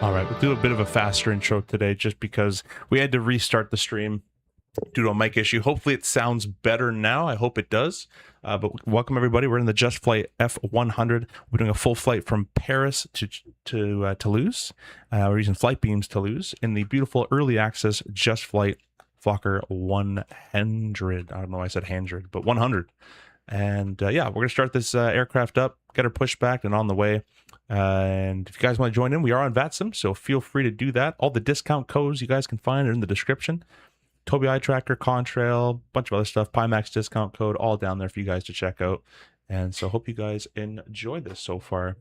All right, we'll do a bit of a faster intro today just because we had to restart the stream due to a mic issue. Hopefully it sounds better now. I hope it does. But welcome everybody. We're in the Just Flight F100. We're doing a full flight from Paris to Toulouse. We're using Flight Beams Toulouse in the beautiful early access Just Flight Fokker 100. I don't know why I said 100, but 100. And yeah, we're going to start this aircraft up, get her pushed back and on the way. And if you guys want to join in, we are on VATSIM, so feel free to do that. All the discount codes you guys can find are in the description. Tobii Eye Tracker, Contrail, bunch of other stuff, Pimax discount code, all down there for you guys to check out. And so hope you guys enjoy this so far.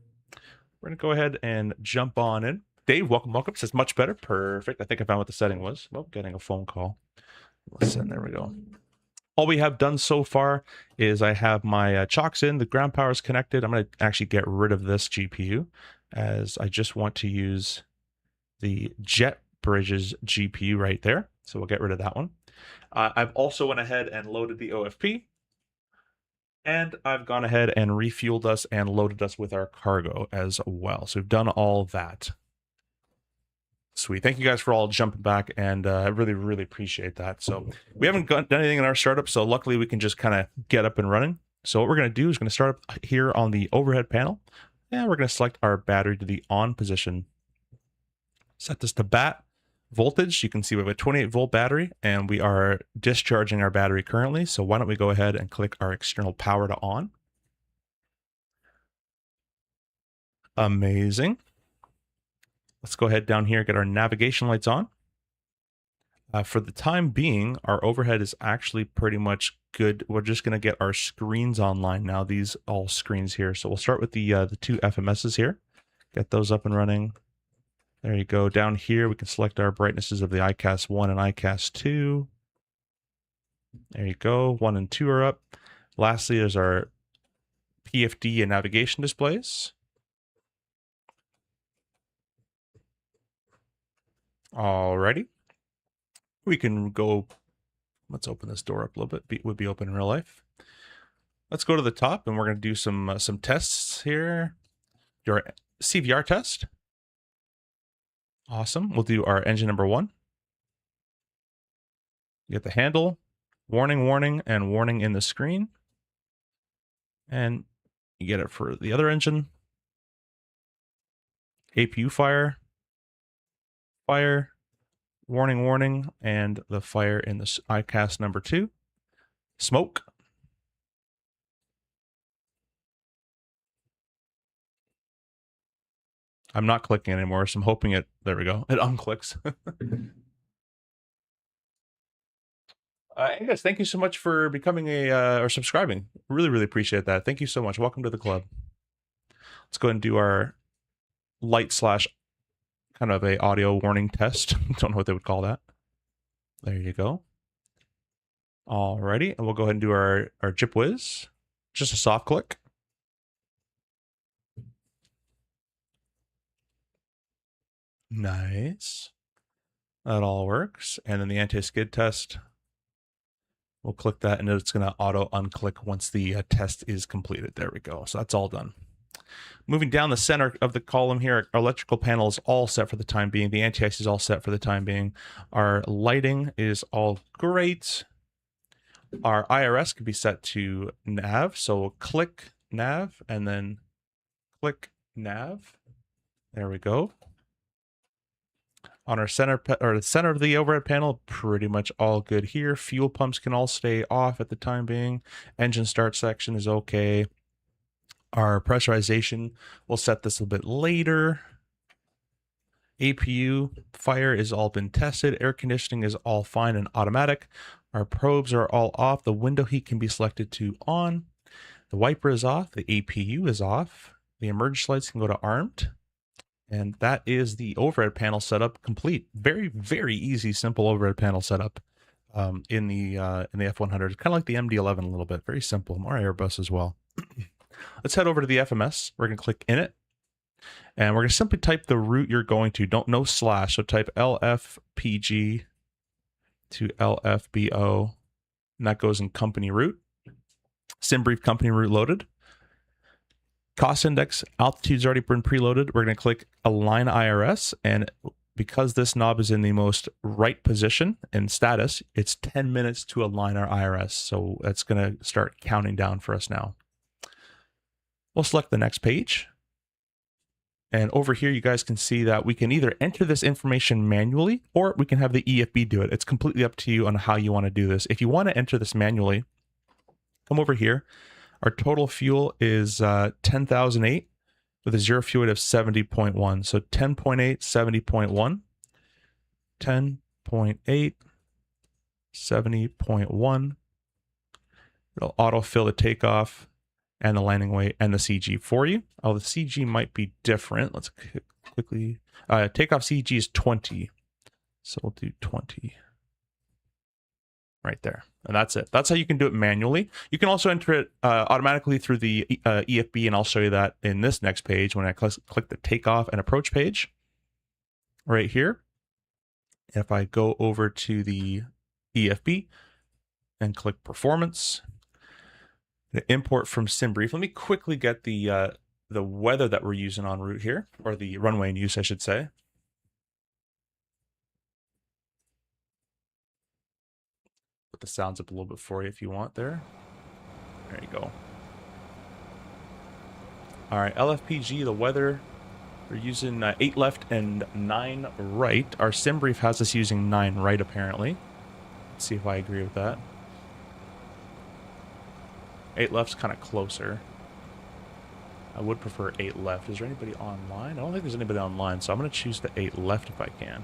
We're going to go ahead and jump on in. Dave, welcome. Says much better. Perfect. I think I found what the setting was. Well, getting a phone call. Listen, there we go. All we have done so far is I have my chocks in, the ground power is connected. I'm going to actually get rid of this GPU as I just want to use the Jet Bridges GPU right there. So we'll get rid of that one. I've also went ahead and loaded the OFP. And I've gone ahead and refueled us and loaded us with our cargo as well. So we've done all that. Sweet. Thank you guys for all jumping back, and I really, really appreciate that. So we haven't done anything in our startup, so luckily we can just kind of get up and running. So what we're going to do is going to start up here on the overhead panel, and we're going to select our battery to the on position. Set this to bat voltage. You can see we have a 28 volt battery, and we are discharging our battery currently. So why don't we go ahead and click our external power to on. Amazing. Let's go ahead down here, get our navigation lights on. For the time being, our overhead is actually pretty much good. We're just going to get our screens online now, these all screens here. So we'll start with the two FMSs here. Get those up and running. There you go. Down here, we can select our brightnesses of the ICAS 1 and ICAS 2. There you go. 1 and 2 are up. Lastly, there's our PFD and navigation displays. Alrighty, we can go. Let's open this door up a little bit. It would be open in real life. Let's go to the top, and we're going to do some tests here. Your CVR test. Awesome. We'll do our engine number 1. You get the handle, warning, warning, and warning in the screen, and you get it for the other engine. APU fire. Fire, warning, warning, and the fire in the ICAS number 2. Smoke. I'm not clicking anymore, so I'm hoping it, there we go, it unclicks. Guys, thank you so much for becoming or subscribing. Really, really appreciate that. Thank you so much. Welcome to the club. Let's go ahead and do our light slash kind of a audio warning test. Don't know what they would call that. There you go. Alrighty, and we'll go ahead and do our Jip Whiz. Just a soft click. Nice. That all works. And then the anti-skid test. We'll click that, and it's going to auto unclick once the test is completed. There we go. So that's all done. Moving down the center of the column here, our electrical panel is all set for the time being. The anti-ice is all set for the time being. Our lighting is all great. Our IRS can be set to nav. So we'll click nav and then click nav. There we go. On our center, or the center of the overhead panel, pretty much all good here. Fuel pumps can all stay off at the time being. Engine start section is okay. Our pressurization, we'll set this a bit later. APU fire is all been tested. Air conditioning is all fine and automatic. Our probes are all off. The window heat can be selected to on. The wiper is off. The APU is off. The emergency lights can go to armed. And that is the overhead panel setup complete. Very, very easy, simple overhead panel setup in the F100. Kind of like the MD-11 a little bit. Very simple. More Airbus as well. Let's head over to the FMS. We're going to click in it. And we're going to simply type the route you're going to. No slash. So type LFPG to LFBO. And that goes in company route. SimBrief company route loaded. Cost index, altitude's already been preloaded. We're going to click Align IRS, and because this knob is in the most right position in status, it's 10 minutes to align our IRS. So that's going to start counting down for us now. We'll select the next page. And over here, you guys can see that we can either enter this information manually or we can have the EFB do it. It's completely up to you on how you want to do this. If you want to enter this manually, come over here. Our total fuel is 10,008 with a zero fuel weight of 70.1. So 10.8, 70.1, 10.8, 70.1. It'll autofill the takeoff and the landing weight and the CG for you. Oh, the CG might be different. Let's quickly, takeoff CG is 20. So we'll do 20 right there. And that's it. That's how you can do it manually. You can also enter it automatically through the EFB, and I'll show you that in this next page when I click the takeoff and approach page right here. If I go over to the EFB and click performance, import from SimBrief. Let me quickly get the weather that we're using en route here, or the runway in use, I should say. Put the sounds up a little bit for you if you want there. There you go. All right, LFPG, the weather, we're using 8 left and 9 right. Our SimBrief has us using 9 right, apparently. Let's see if I agree with that. 8 left's kind of closer. I would prefer 8 left. Is there anybody online? I don't think there's anybody online, so I'm going to choose the 8 left if I can.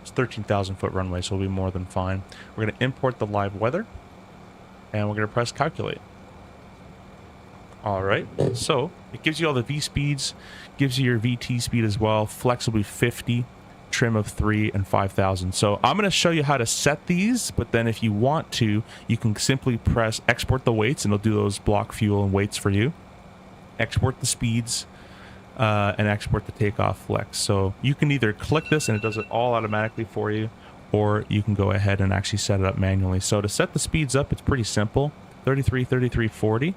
It's 13,000 foot runway, so we'll be more than fine. We're going to import the live weather, and we're going to press calculate. All right, so it gives you all the V speeds, gives you your VT speed as well. Flex will be 50, trim of 3, and 5,000. So I'm going to show you how to set these, but then if you want to, you can simply press export the weights, and it'll do those block fuel and weights for you. Export the speeds, and export the takeoff flex. So you can either click this and it does it all automatically for you, or you can go ahead and actually set it up manually. So to set the speeds up, it's pretty simple. 33, 33, 40.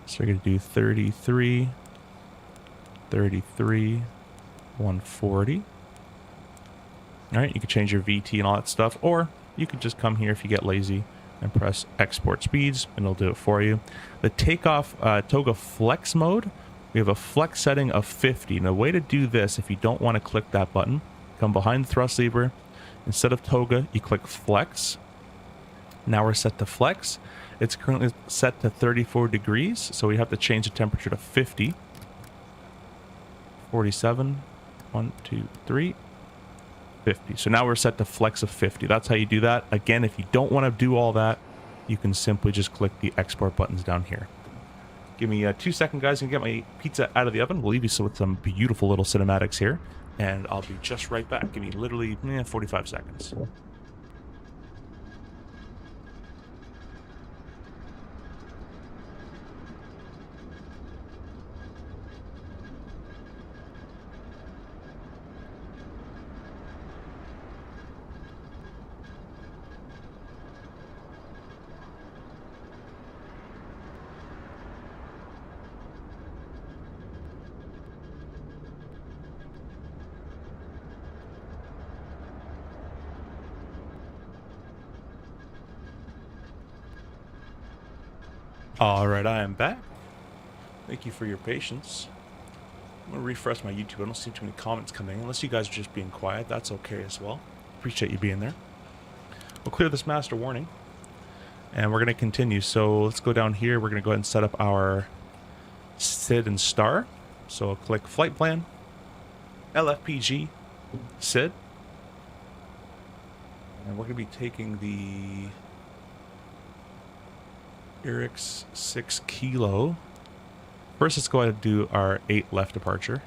So you're going to do 33, 33, 140. All right, you can change your VT and all that stuff, or you could just come here if you get lazy and press export speeds, and it'll do it for you. The takeoff toga flex mode, we have a flex setting of 50. Now, the way to do this, if you don't want to click that button, come behind the thrust lever. Instead of toga, you click flex. Now we're set to flex. It's currently set to 34 degrees, so we have to change the temperature to 50. 47, 1, 2, 3. 50. So now we're set to flex of 50. That's how you do that. Again, if you don't want to do all that, you can simply just click the export buttons down here. Give me 2 seconds, guys, and get my pizza out of the oven. We'll leave you with some beautiful little cinematics here, and I'll be just right back. Give me literally 45 seconds. All right, I am back. Thank you for your patience. I'm going to refresh my YouTube. I don't see too many comments coming. Unless you guys are just being quiet, that's okay as well. Appreciate you being there. We'll clear this master warning, and we're going to continue. So let's go down here. We're going to go ahead and set up our SID and star. So I'll click flight plan, LFPG, SID. And we're going to be taking the Eric's 6 kilo. First, let's go ahead and do our 8 left departure.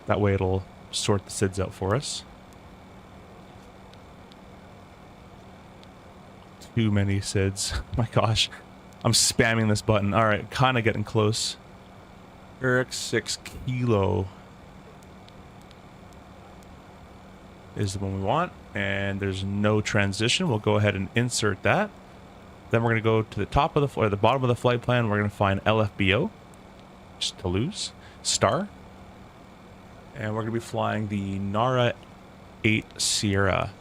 That way it'll sort the SIDs out for us. Too many SIDs. My gosh. I'm spamming this button. All right, kind of getting close. Eric's 6 kilo is the one we want. And there's no transition. We'll go ahead and insert that. Then we're going to go to the top of the bottom of the flight plan. We're going to find LFBO, just Toulouse, Star. And we're going to be flying the Nara 8 Sierra.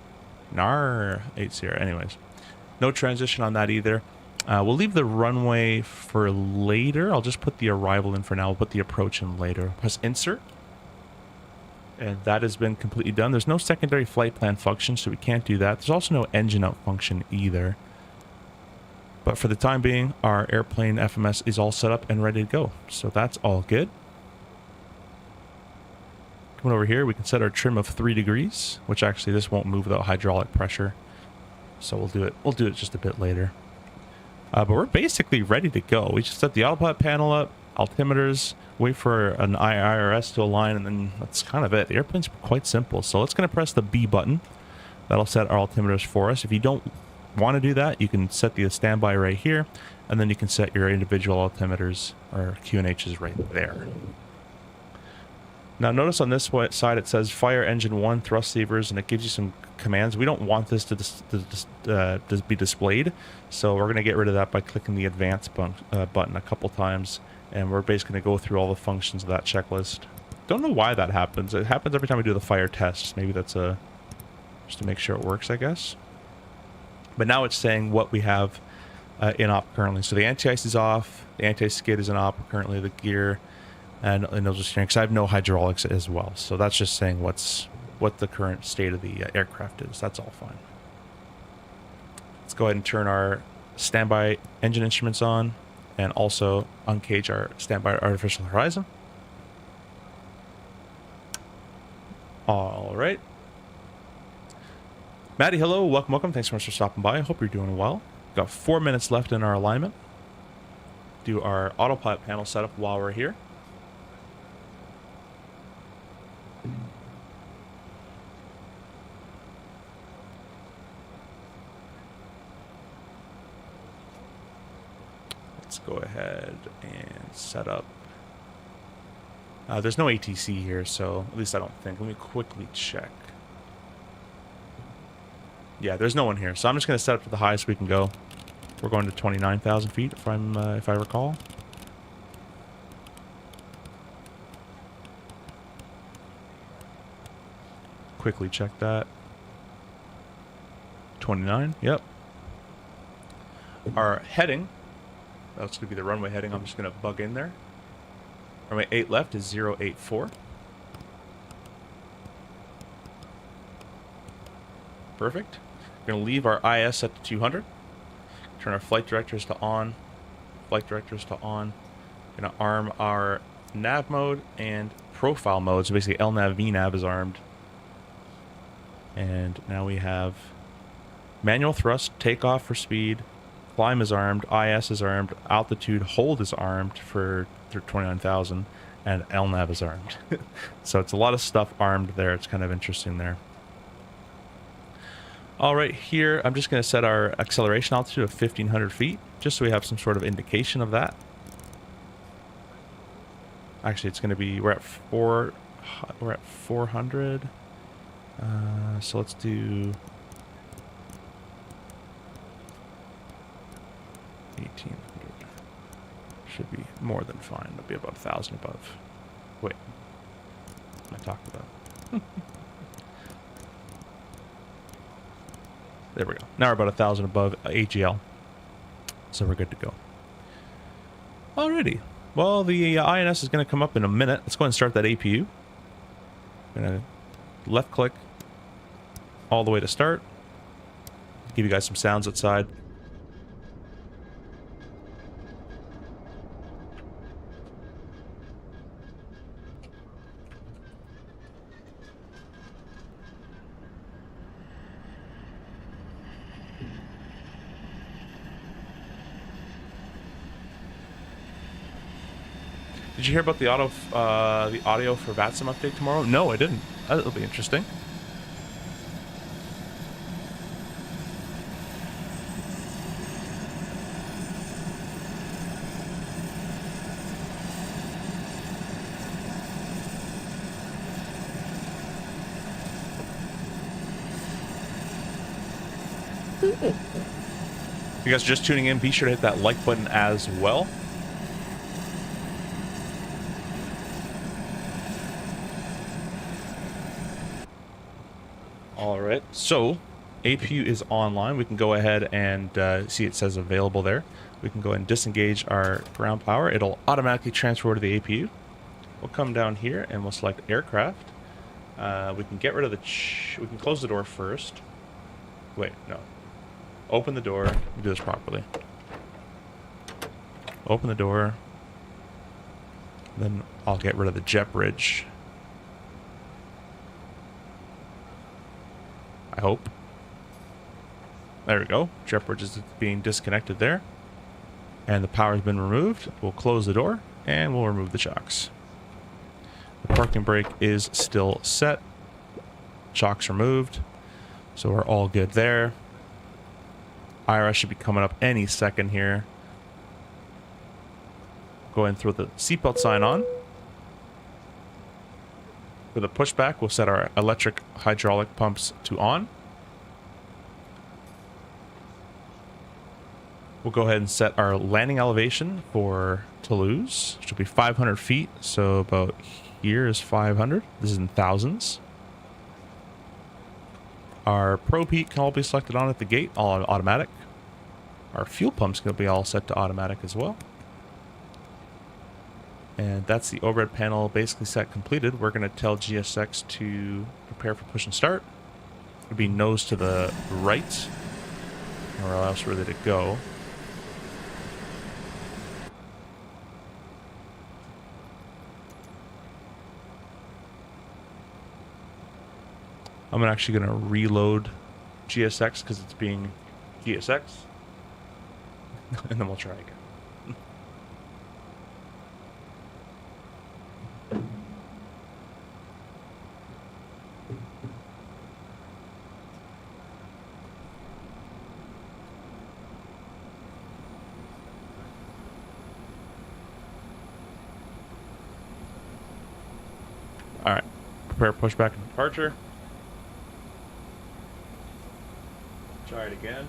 Nara 8 Sierra. Anyways, no transition on that either. We'll leave the runway for later. I'll just put the arrival in for now. We'll put the approach in later. Press insert. And that has been completely done. There's no secondary flight plan function, so we can't do that. There's also no engine out function either. But for the time being, our airplane FMS is all set up and ready to go. So that's all good. Coming over here, we can set our trim of 3 degrees, which actually this won't move without hydraulic pressure. So we'll do it just a bit later. But we're basically ready to go. We just set the autopilot panel up, altimeters, wait for an IRS to align, and then that's kind of it. The airplane's quite simple. So let's gonna press the B button. That'll set our altimeters for us. If you don't want to do that, you can set the standby right here, and then you can set your individual altimeters or QNHs right there. Now notice on this side it says fire engine 1 thrust levers, and it gives you some commands. We don't want this to be displayed, so we're going to get rid of that by clicking the advanced button a couple times, and we're basically going to go through all the functions of that checklist. Don't know why that happens. It happens every time we do the fire tests. Maybe that's just to make sure it works, I guess. But now it's saying what we have in op currently. So the anti-ice is off, the anti-skid is in op currently, the gear, and nose steering, because I have no hydraulics as well. So that's just saying what the current state of the aircraft is. That's all fine. Let's go ahead and turn our standby engine instruments on, and also uncage our standby artificial horizon. All right. Maddie, hello, welcome. Thanks so much for stopping by. I hope you're doing well. Got 4 minutes left in our alignment. Do our autopilot panel setup while we're here. Let's go ahead and set up. There's no ATC here, so at least I don't think. Let me quickly check. Yeah, there's no one here, so I'm just going to set up to the highest we can go. We're going to 29,000 feet, if I recall. Quickly check that. 29. Yep. Our heading. That's going to be the runway heading. I'm just going to bug in there. Runway 8 left is 084. Perfect. We're going to leave our IS set to 200. Turn our flight directors to on. Flight directors to on. Going to arm our nav mode and profile mode. So basically LNAV, VNAV is armed. And now we have manual thrust, takeoff for speed, climb is armed, IS is armed, altitude hold is armed for 29,000, and LNAV is armed. So it's a lot of stuff armed there. It's kind of interesting there. All right, here I'm just going to set our acceleration altitude of 1,500 feet, just so we have some sort of indication of that. Actually, it's going to be, we're at 400. So let's do 1,800. Should be more than fine. It'll be about 1,000 above. Wait, what am I talking about? There we go. Now we're about 1,000 above AGL. So we're good to go. Alrighty. Well, the INS is going to come up in a minute. Let's go ahead and start that APU. I'm going to left click all the way to start. Give you guys some sounds outside. Did you hear about the audio for VATSIM update tomorrow? No, I didn't. That'll be interesting. If you guys are just tuning in, be sure to hit that like button as well. All right, so APU is online. We can go ahead and see it says available there. We can go ahead and disengage our ground power. It'll automatically transfer to the APU. We'll come down here and we'll select aircraft. We can get rid of the... we can close the door first. Wait, no. Open the door. Let me do this properly. Open the door. Then I'll get rid of the jet bridge. I hope. There we go. Jet bridge is being disconnected there. And the power has been removed. We'll close the door and we'll remove the shocks. The parking brake is still set. Shocks removed. So we're all good there. IRS should be coming up any second here. Go ahead and throw the seatbelt sign on. For the pushback, we'll set our electric hydraulic pumps to on. We'll go ahead and set our landing elevation for Toulouse, which will be 500 feet. So about here is 500. This is in thousands. Our probe heat can all be selected on at the gate, all automatic. Our fuel pump's going to be all set to automatic as well. And that's the overhead panel basically set completed. We're going to tell GSX to prepare for push and start. It'll be nose to the right, or else ready to go. I'm actually going to reload GSX because it's being GSX. And then we'll try again. All right, prepare pushback and departure. Try it again.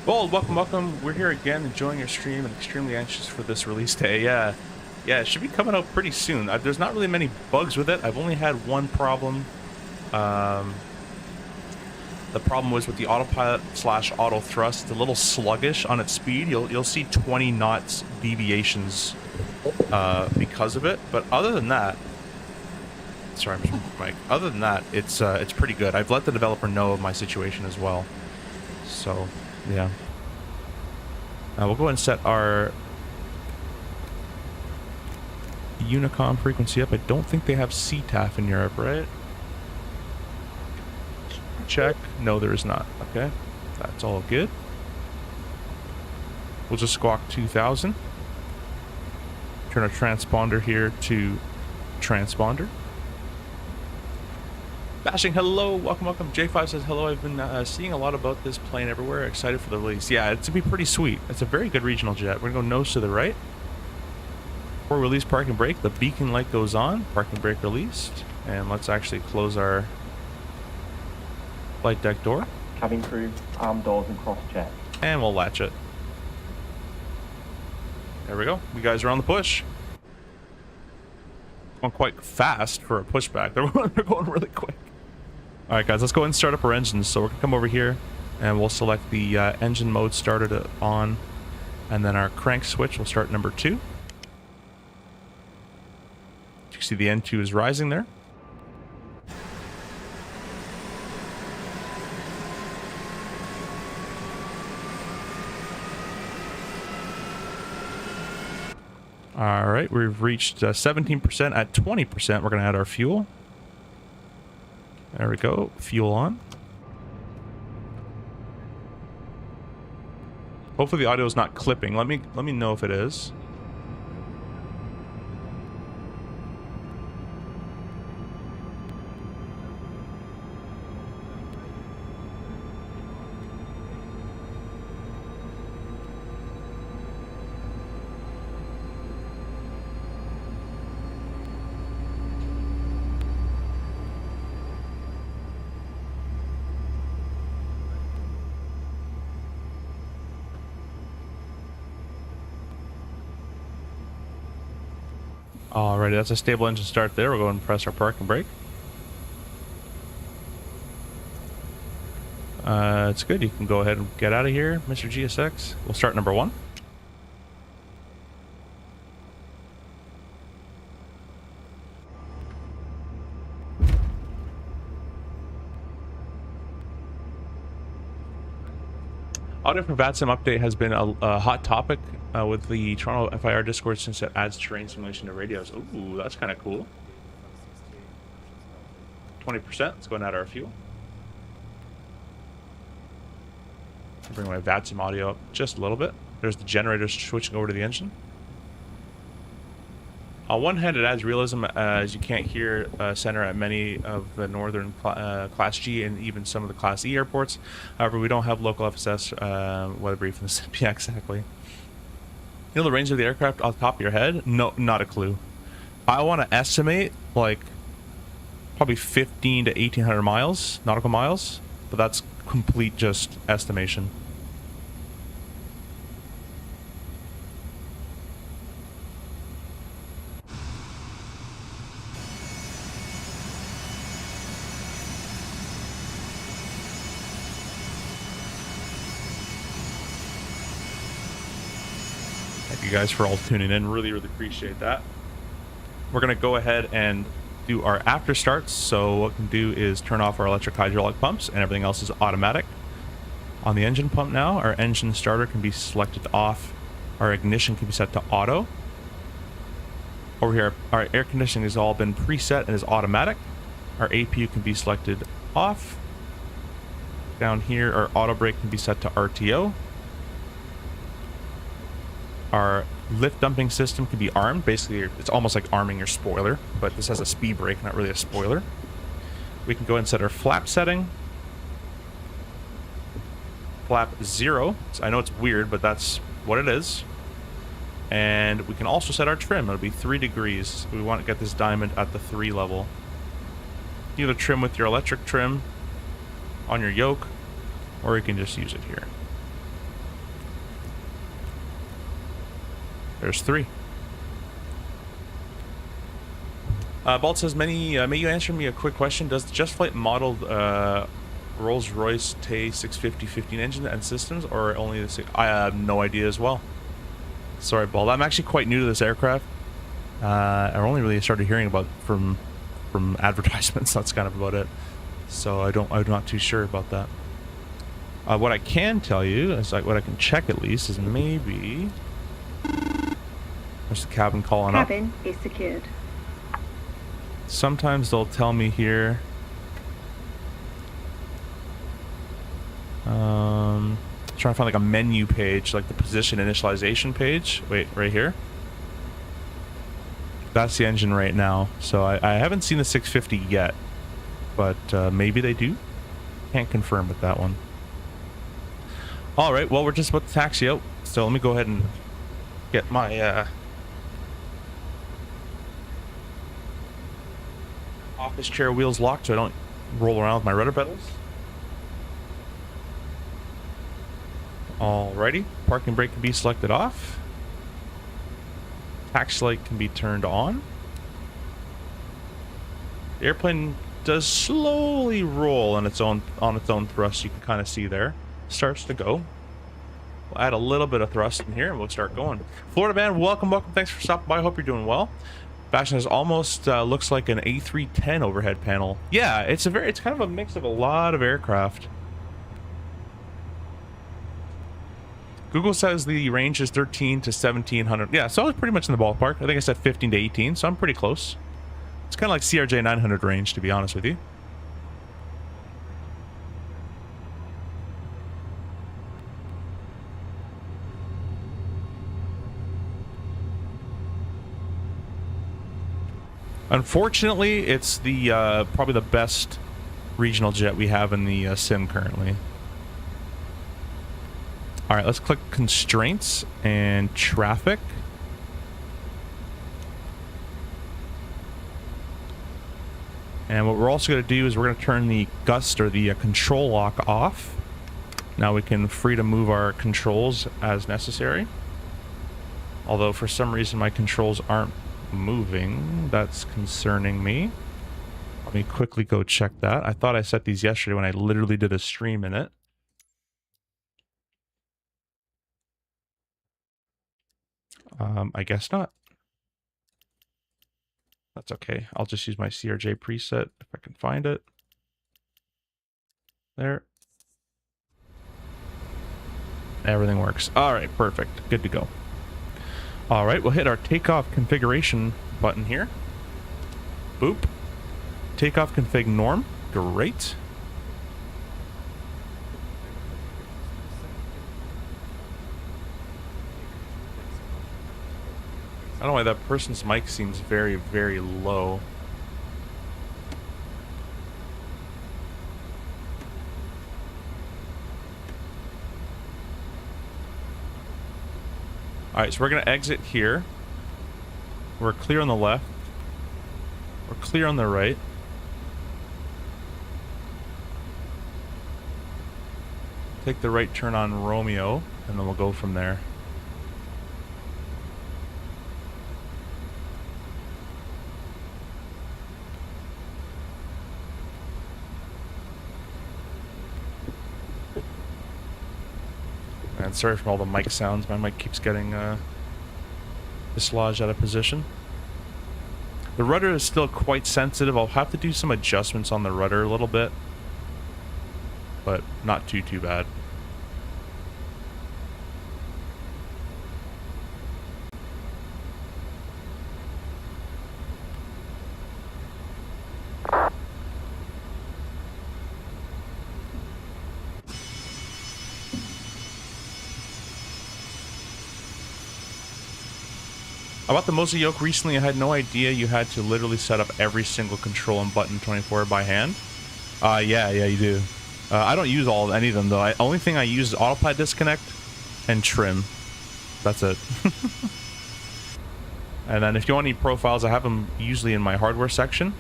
Well, welcome. We're here again, enjoying your stream and extremely anxious for this release day. Yeah, it should be coming out pretty soon. There's not really many bugs with it. I've only had one problem. The problem was with the autopilot / auto thrust. It's a little sluggish on its speed. You'll see 20 knots deviations because of it. But other than that, sorry, Mike. Other than that, it's pretty good. I've let the developer know of my situation as well. So. Yeah. We'll go ahead and set our Unicom frequency up. I don't think they have CTAF in Europe, right? Check. No, there is not. Okay. That's all good. We'll just squawk 2000. Turn our transponder here to transponder. Bashing, hello, welcome. J5 says hello. I've been seeing a lot about this plane everywhere. Excited for the release. Yeah, it's gonna be pretty sweet. It's a very good regional jet. We're gonna go nose to the right. Before release parking brake, the beacon light goes on. Parking brake released, and let's actually close our flight deck door. Cabin crew, arm doors and cross check. And we'll latch it. There we go. You guys are on the push. Going quite fast for a pushback. They're going really quick. All right, guys, let's go ahead and start up our engines. So we're gonna come over here and we'll select the engine mode started on, and then our crank switch will start number 2. You can see the N2 is rising there. All right, we've reached 17%. At 20%, we're going to add our fuel. There we go. Fuel on. Hopefully the audio is not clipping. Let me know if it is. Alrighty, that's a stable engine start there. We'll go and press our parking brake. It's good. You can go ahead and get out of here, Mr. GSX. We'll start number 1. Audio for VATSIM update has been a hot topic with the Toronto FIR Discord since it adds terrain simulation to radios. Ooh, that's kind of cool. 20%. Let's go and add our fuel. Bring my VATSIM audio up just a little bit. There's the generators switching over to the engine. On one hand, it adds realism as you can't hear center at many of the northern Class G and even some of the Class E airports. However, we don't have local FSS weather briefing. Yeah, exactly. You know the range of the aircraft off the top of your head? No, not a clue. I want to estimate like probably 15 to 1800 miles, nautical miles, but that's complete just estimation. Thank you guys for all tuning in. Really appreciate that. We're going to go ahead and do our after starts. So what we can do is turn off our electric hydraulic pumps and everything else is automatic. On the engine pump now, our engine starter can be selected off. Our ignition can be set to auto. Over here, our air conditioning has all been preset and is automatic. Our APU can be selected off. Down here, our auto brake can be set to RTO. Our lift dumping system can be armed. Basically, it's almost like arming your spoiler, but this has a speed brake, not really a spoiler. We can go and set our flap setting. Flap 0. So I know it's weird, but that's what it is. And we can also set our trim. It'll be 3 degrees. We want to get this diamond at the 3 level. You either trim with your electric trim on your yoke, or you can just use it here. There's 3. Balt says, may you answer me a quick question? Does the Just Flight model Rolls-Royce Tay 650 15 engine and systems, or only the 6? I have no idea as well. Sorry, Balt. I'm actually quite new to this aircraft. I only really started hearing about from advertisements. That's kind of about it. So I'm not too sure about that. What I can tell you is, like, what I can check at least is maybe. There's the cabin calling up. Cabin is secured. Sometimes they'll tell me here. Trying to find like a menu page, like the position initialization page. Wait, right here. That's the engine right now. So I haven't seen the 650 yet, but maybe they do. Can't confirm with that one. All right, well, we're just about to taxi out. So let me go ahead and get my office chair wheels locked so I don't roll around with my rudder pedals. Alrighty, parking brake can be selected off. Taxi light can be turned on. The airplane does slowly roll on its own thrust. You can kind of see there. Starts to go. We'll add a little bit of thrust in here and we'll start going. Florida man, welcome. Thanks for stopping by. Hope you're doing well. Fashion is almost looks like an A310 overhead panel. Yeah, it's kind of a mix of a lot of aircraft. Google says the range is 13 to 1700. Yeah, so I was pretty much in the ballpark. I think I said 15 to 18, so I'm pretty close. It's kind of like CRJ 900 range, to be honest with you. Unfortunately, it's the probably the best regional jet we have in the sim currently. All right, let's click constraints and traffic. And what we're also going to do is we're going to turn the gust or the control lock off. Now we can free to move our controls as necessary. Although for some reason my controls aren't moving, that's concerning me. Let me quickly go check that. I thought I set these yesterday when I literally did a stream in it. I guess not. That's okay. I'll just use my CRJ preset if I can find it. There. Everything works. All right, perfect. Good to go. All right, we'll hit our takeoff configuration button here. Boop. Takeoff config norm. Great. I don't know why that person's mic seems very, very low. Alright, so we're going to exit here. We're clear on the left. We're clear on the right. Take the right turn on Romeo, and then we'll go from there. And sorry for all the mic sounds. My mic keeps getting dislodged out of position. The rudder is still quite sensitive. I'll have to do some adjustments on the rudder a little bit, but not too bad. I bought the Moza yoke recently. I had no idea you had to literally set up every single control and button 24 by hand. Yeah, you do. I don't use any of them though. Only thing I use is Autopilot disconnect and trim. That's it. And then if you want any profiles, I have them usually in my hardware section.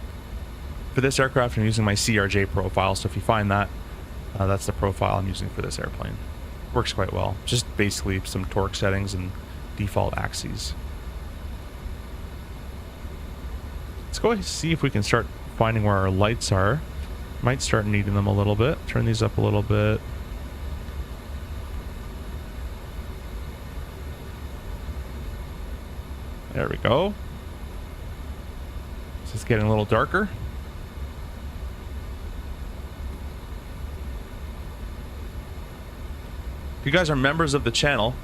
For this aircraft, I'm using my CRJ profile. So if you find that, that's the profile I'm using for this airplane. Works quite well. Just basically some torque settings and default axes. Let's go ahead and see if we can start finding where our lights are. Might start needing them a little bit. Turn these up a little bit. There we go. This is getting a little darker. If you guys are members of the channel,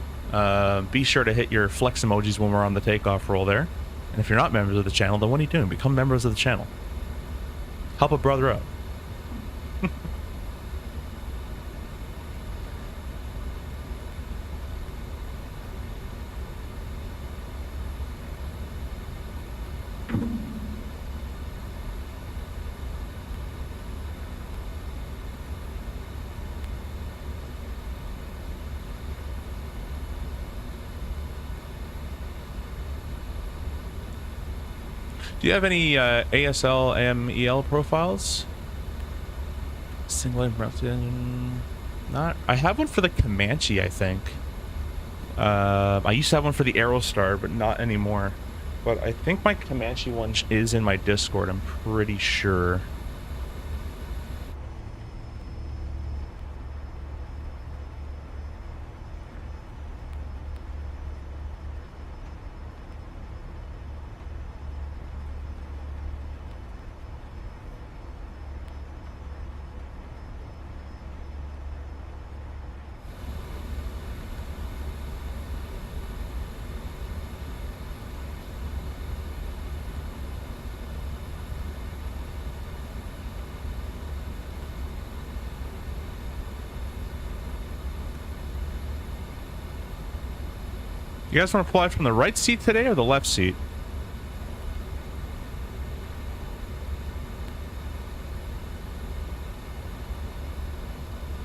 be sure to hit your flex emojis when we're on the takeoff roll there. And if you're not members of the channel, then what are you doing? Become members of the channel. Help a brother out. Do you have any ASL MEL profiles? Single engine. Not. I have one for the Comanche, I think. I used to have one for the Aerostar, but not anymore. But I think my Comanche one is in my Discord. I'm pretty sure. You guys want to fly from the right seat today or the left seat?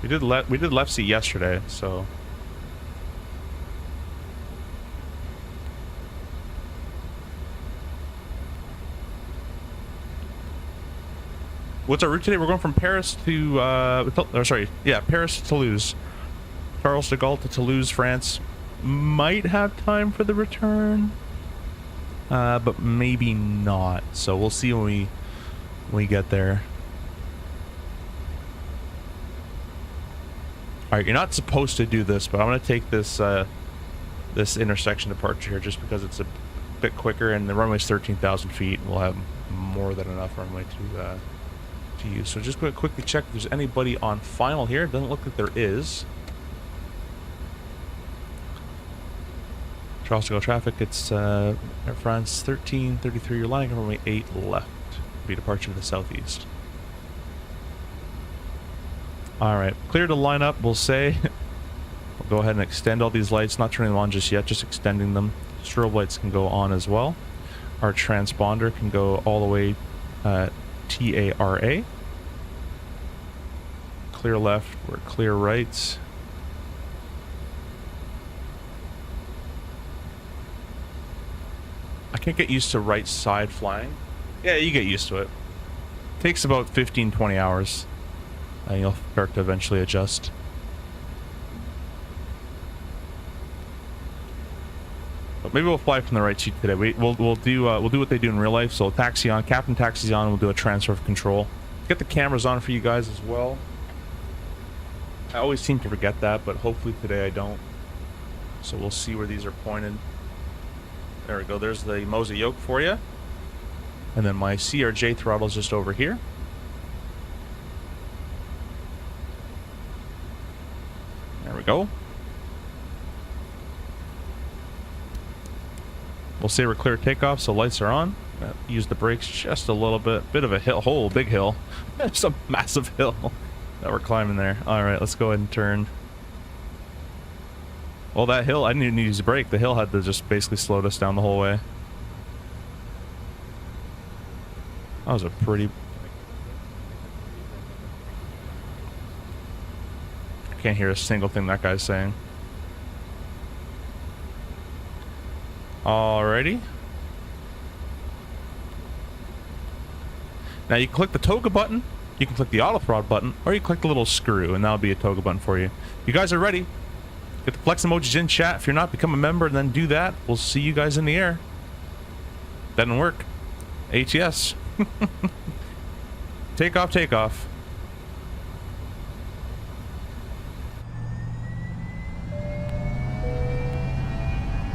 We did left seat yesterday, so. What's our route today? We're going from Paris to Paris to Toulouse. Charles de Gaulle to Toulouse, France. Might have time for the return, but maybe not. So we'll see when we get there. All right, you're not supposed to do this, but I'm going to take this this intersection departure here just because it's a bit quicker, and the runway's 13,000 feet, and we'll have more than enough runway to use. So just going to quickly check if there's anybody on final here. Doesn't look like there is. Charles de Gaulle traffic, it's Air France 1333, you're landing on runway 8 left. Be departure to the southeast. Alright, clear to line up, we'll say. We'll go ahead and extend all these lights, not turning them on just yet, just extending them. Strobe lights can go on as well. Our transponder can go all the way TARA. Clear left, we're clear right. I can't get used to right side flying. Yeah, you get used to it. Takes about 15-20 hours. And you'll start to eventually adjust. But maybe we'll fly from the right seat today. We'll do what they do in real life. So taxi on, captain taxis on. We'll do a transfer of control. Get the cameras on for you guys as well. I always seem to forget that, but hopefully today I don't. So we'll see where these are pointed. There we go. There's the Moza yoke for you. And then my CRJ throttle is just over here. There we go. We'll say we're clear takeoff, so lights are on. Use the brakes just a little bit. Bit of a hill, big hill. It's a massive hill that we're climbing there. All right, let's go ahead and turn. Well, that hill, I didn't even use a brake. The hill had to just basically slow us down the whole way. That was a pretty... I can't hear a single thing that guy's saying. Alrighty. Now you can click the toga button, you can click the auto throttle button, or you click the little screw, and that'll be a toga button for you. You guys are ready. Get the flex emojis in chat. If you're not, become a member and then do that. We'll see you guys in the air. That didn't work. ATS. Takeoff, takeoff.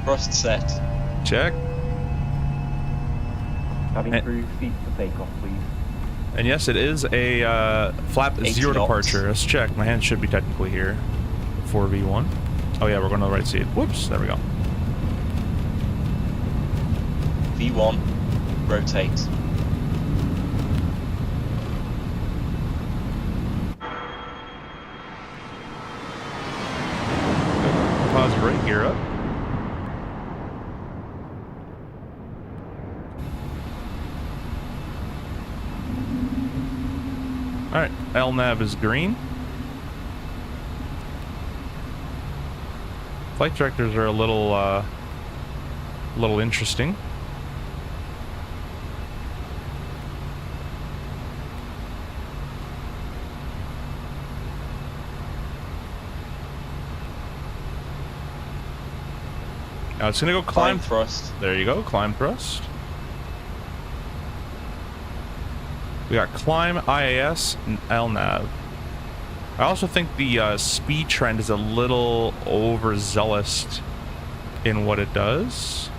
Thrust set. Check. Cabin crew, feet for takeoff, please. And yes, it is a flap 0 departure. Let's check. My hand should be technically here. 4V1. Oh yeah, we're going to the right seat. Whoops, there we go. V1, rotate. Pause right gear up. Alright, LNAV is green. Flight directors are a little interesting. Now it's gonna go climb thrust. There you go, climb thrust. We got climb, IAS, and LNAV. I also think the speed trend is a little overzealous in what it does.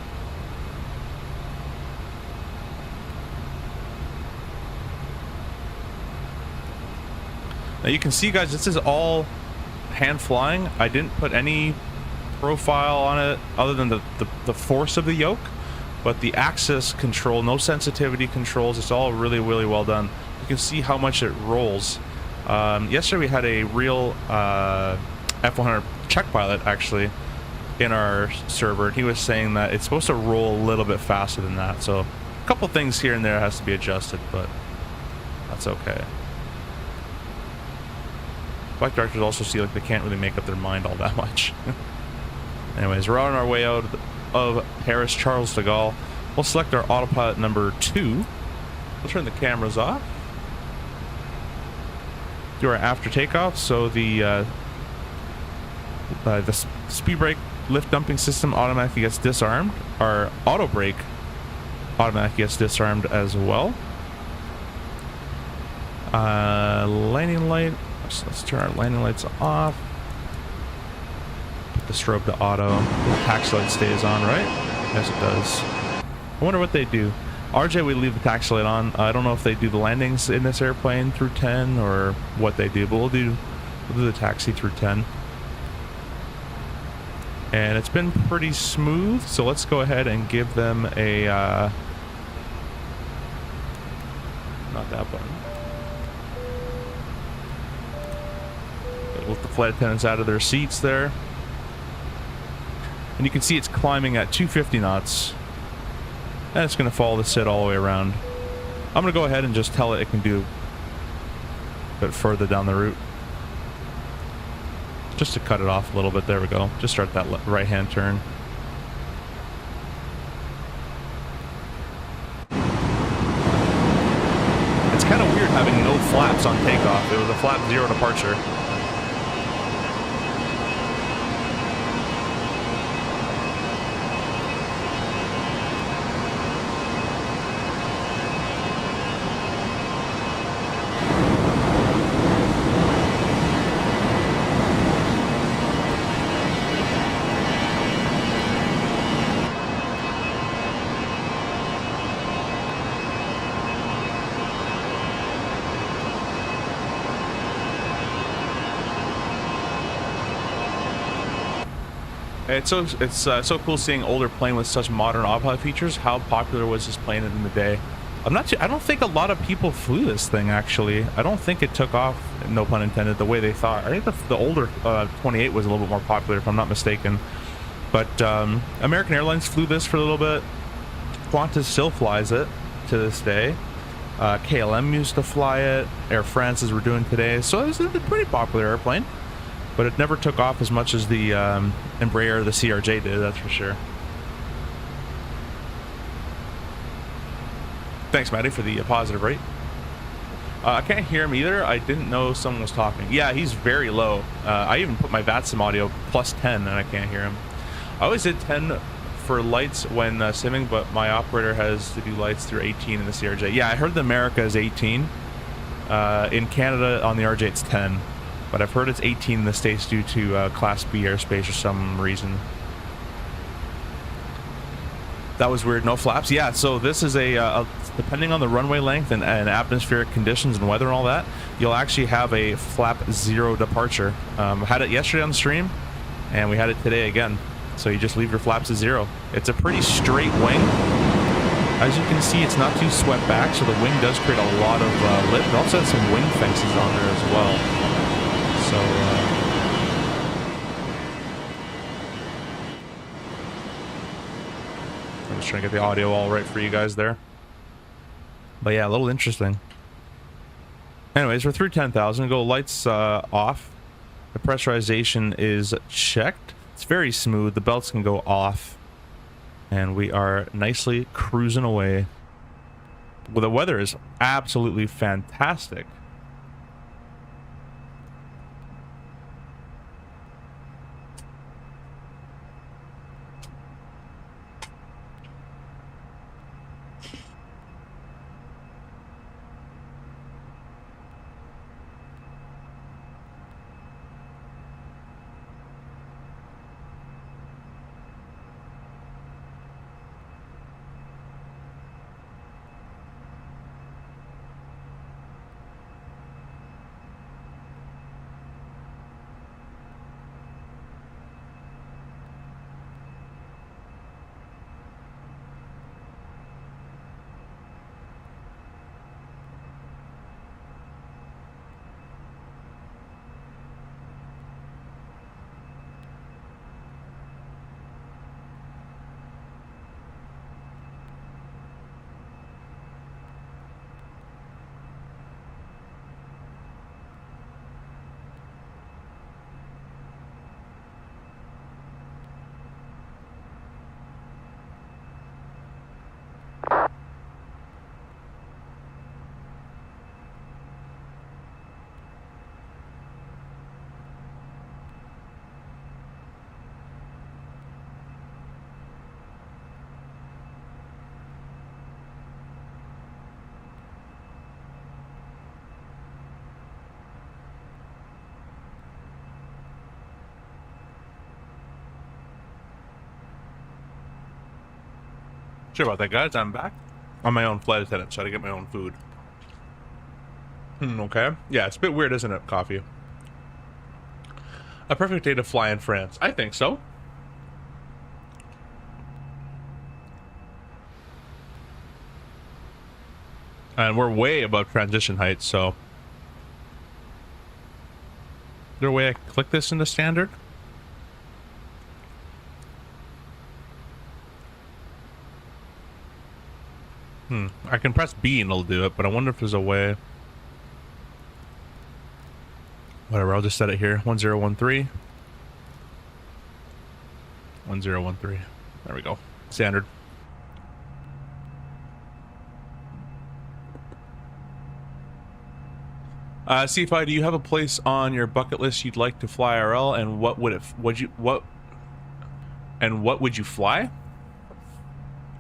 Now you can see, guys, this is all hand flying. I didn't put any profile on it other than the force of the yoke, but the axis control, no sensitivity controls. It's all really well done. You can see how much it rolls. Yesterday we had a real F100 check pilot actually in our server, and he was saying that it's supposed to roll a little bit faster than that. So a couple things here and there has to be adjusted, but that's okay. Flight directors also see like they can't really make up their mind all that much. Anyways, we're on our way out of Paris Charles de Gaulle. We'll select our autopilot number 2. We'll turn the cameras off. Do our after takeoff. So the speed brake lift dumping system automatically gets disarmed. Our auto brake automatically gets disarmed as well. Landing light. So let's turn our landing lights off. Put the strobe to auto. The taxi light stays on, right? Yes, it does. I wonder what they do. RJ would leave the taxi light on. I don't know if they do the landings in this airplane through 10 or what they do, but we'll do the taxi through 10. And it's been pretty smooth, so let's go ahead and give them a not that button. Lift the flight attendants out of their seats there. And you can see it's climbing at 250 knots. And it's going to follow the SID all the way around. I'm going to go ahead and just tell it can do a bit further down the route. Just to cut it off a little bit. There we go. Just start that right-hand turn. It's kind of weird having no flaps on takeoff. It was a flap 0 departure. It's so cool seeing older plane with such modern autopilot features. How popular was this plane in the day? I don't think a lot of people flew this thing, actually. I don't think it took off, no pun intended, the way they thought. I think the older 28 was a little bit more popular, if I'm not mistaken. But American Airlines flew this for a little bit. Qantas still flies it to this day. KLM used to fly it. Air France, as we're doing today. So it's a pretty popular airplane. But it never took off as much as the Embraer, the CRJ did, that's for sure. Thanks, Maddie, for the positive rate. I can't hear him either. I didn't know someone was talking. Yeah, he's very low. I even put my VATSIM audio plus 10 and I can't hear him. I always did 10 for lights when simming, but my operator has to do lights through 18 in the CRJ. Yeah, I heard the America is 18. In Canada on the RJ it's 10. But I've heard it's 18 in the States due to Class B airspace for some reason. That was weird. No flaps. Yeah, so this is depending on the runway length and atmospheric conditions and weather and all that, you'll actually have a flap 0 departure. Had it yesterday on the stream, and we had it today again. So you just leave your flaps at 0. It's a pretty straight wing. As you can see, it's not too swept back, so the wing does create a lot of lift. It also has some wing fences on there as well. So, I'm just trying to get the audio all right for you guys there. But yeah, a little interesting. Anyways, we're through 10,000. Go lights off. The pressurization is checked. It's very smooth. The belts can go off. And we are nicely cruising away. Well, the weather is absolutely fantastic. Sorry about that, guys. I'm back on my own flight attendant, so I had to get my own food. Okay. Yeah, it's a bit weird, isn't it, Coffee? A perfect day to fly in France. I think so. And we're way above transition height, so... Is there a way I can click this into standard? I can press B and it'll do it, but I wonder if there's a way... Whatever, I'll just set it here. 1013. 1013. There we go. Standard. CFI, do you have a place on your bucket list you'd like to fly IRL, and what would you fly?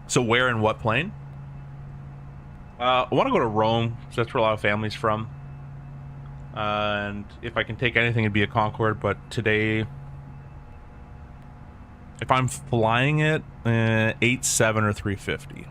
So where and what plane? I want to go to Rome, because that's where a lot of families from. And if I can take anything, it'd be a Concorde, but today, if I'm flying it, 87 or 350.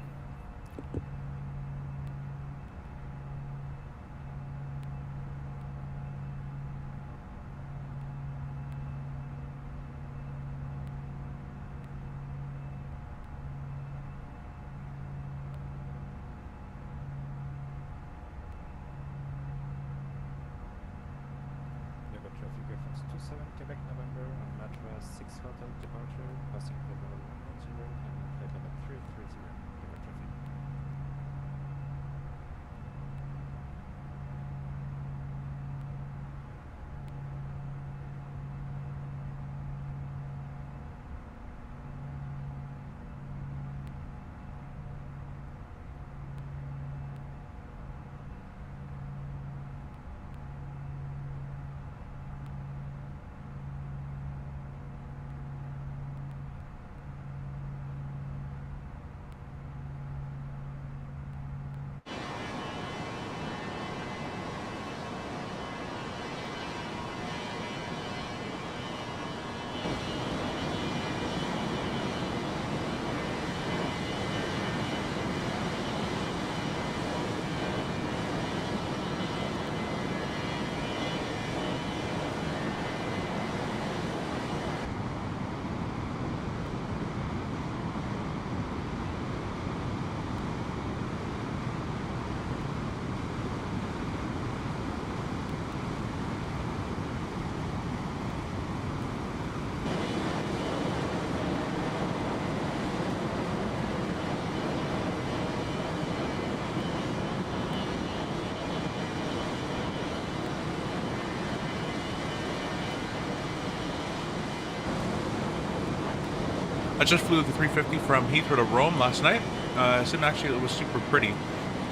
I just flew the 350 from Heathrow to Rome last night. Actually, it was super pretty,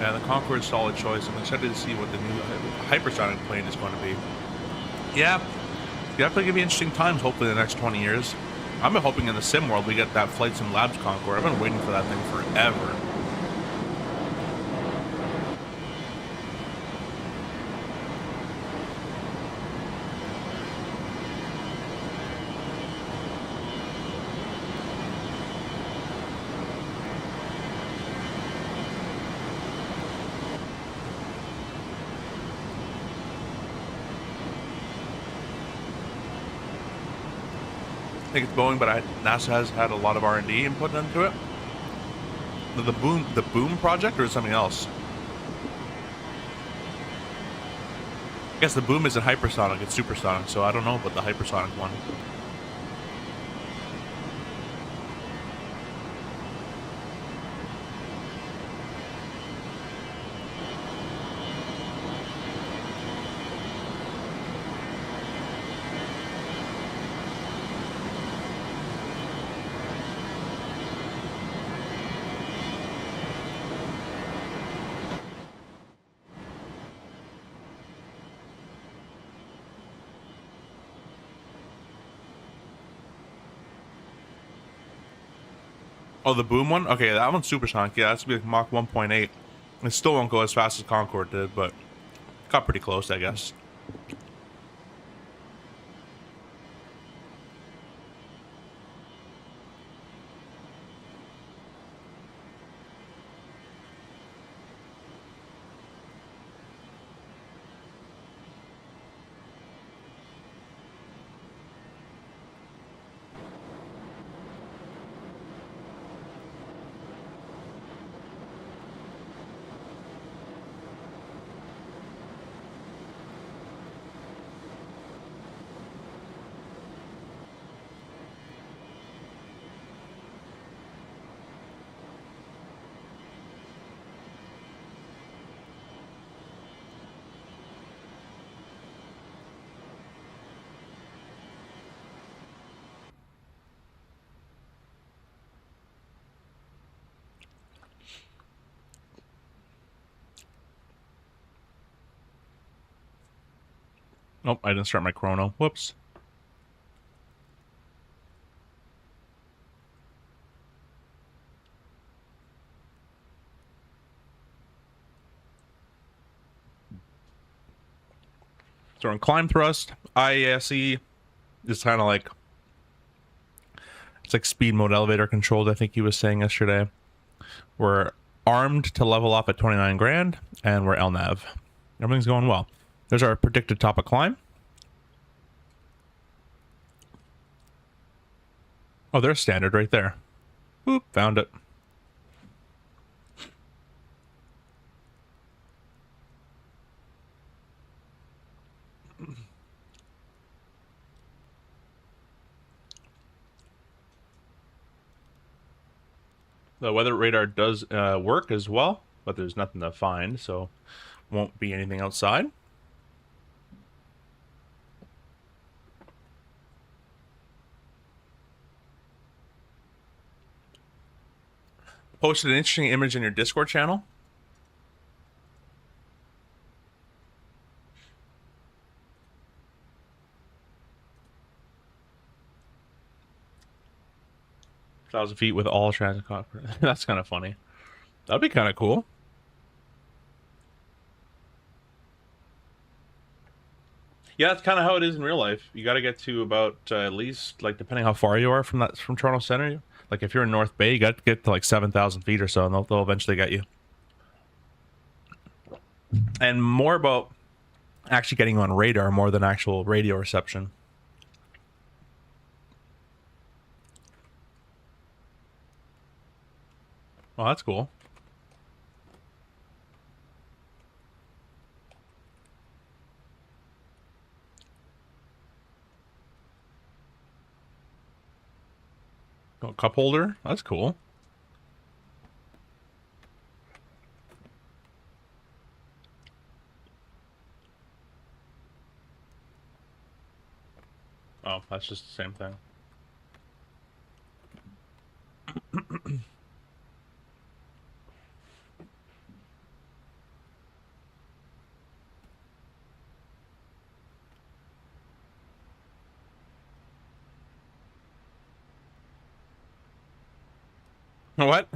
and the Concorde is a solid choice. I'm excited to see what the new hypersonic plane is going to be. Yeah, definitely going to be interesting times, hopefully, in the next 20 years. I'm hoping in the sim world we get that Flight Sim Labs Concorde. I've been waiting for that thing forever. I think it's Boeing, but NASA has had a lot of R&D input into it. The boom project, or is it something else? I guess the boom isn't hypersonic; it's supersonic. So I don't know about the hypersonic one. Oh, the boom one? Okay, that one's supersonic. Yeah, that's gonna be like Mach 1.8. It still won't go as fast as Concorde did, but got pretty close, I guess. Nope, I didn't start my chrono. Whoops. So on climb thrust, IASE is kind of like, it's like speed mode elevator controlled, I think he was saying yesterday. We're armed to level up at 29 grand, and we're LNAV. Everything's going well. There's our predicted top of climb. Oh, there's standard right there. Oop, found it. The weather radar does work as well, but there's nothing to find, so won't be anything outside. Posted an interesting image in your Discord channel. Thousand feet with all transit. That's kind of funny. That'd be kind of cool. Yeah, that's kind of how it is in real life. You got to get to about at least, like, depending how far you are from Toronto Center. Like, if you're in North Bay, you got to get to like 7,000 feet or so, and they'll eventually get you. And more about actually getting on radar more than actual radio reception. Well, that's cool. Oh, cup holder? That's cool. Oh, that's just the same thing. What?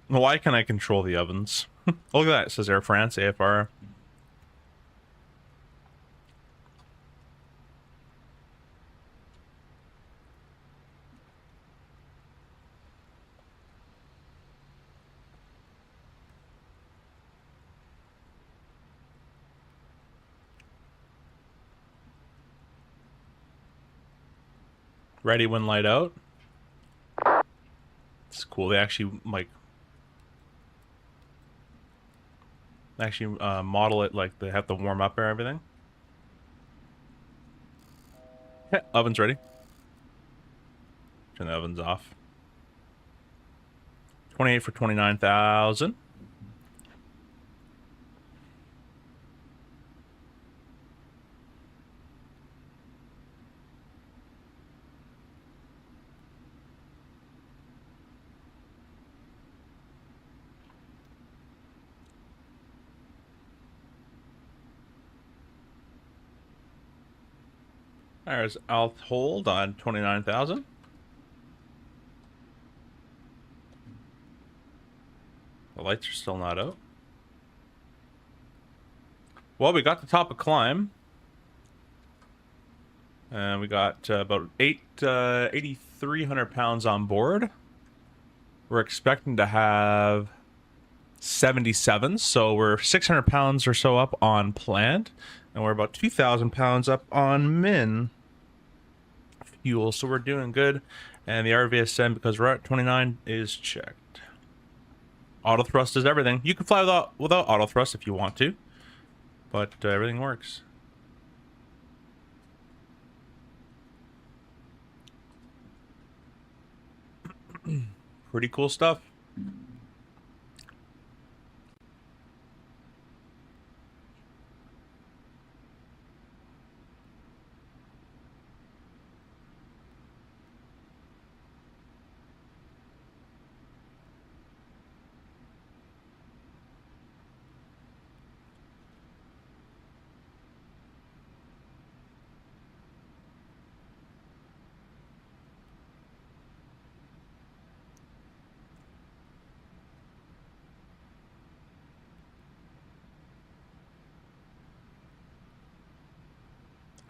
Why can I control the ovens? Look at that. It says Air France, AFR. Ready when light out. It's cool. They actually model it like they have to warm up or everything. Oven's ready. Turn the ovens off. 28 for 29,000. There's I'll hold on 29,000. The lights are still not out. Well, we got the top of climb. And we got about 8,300 pounds on board. We're expecting to have 77, so we're 600 pounds or so up on planned, and we're about 2,000 pounds up on min fuel, so we're doing good. And the RVSM, because we're at 29, is checked. Auto thrust is everything. You can fly without auto thrust if you want to, but everything works. Pretty cool stuff.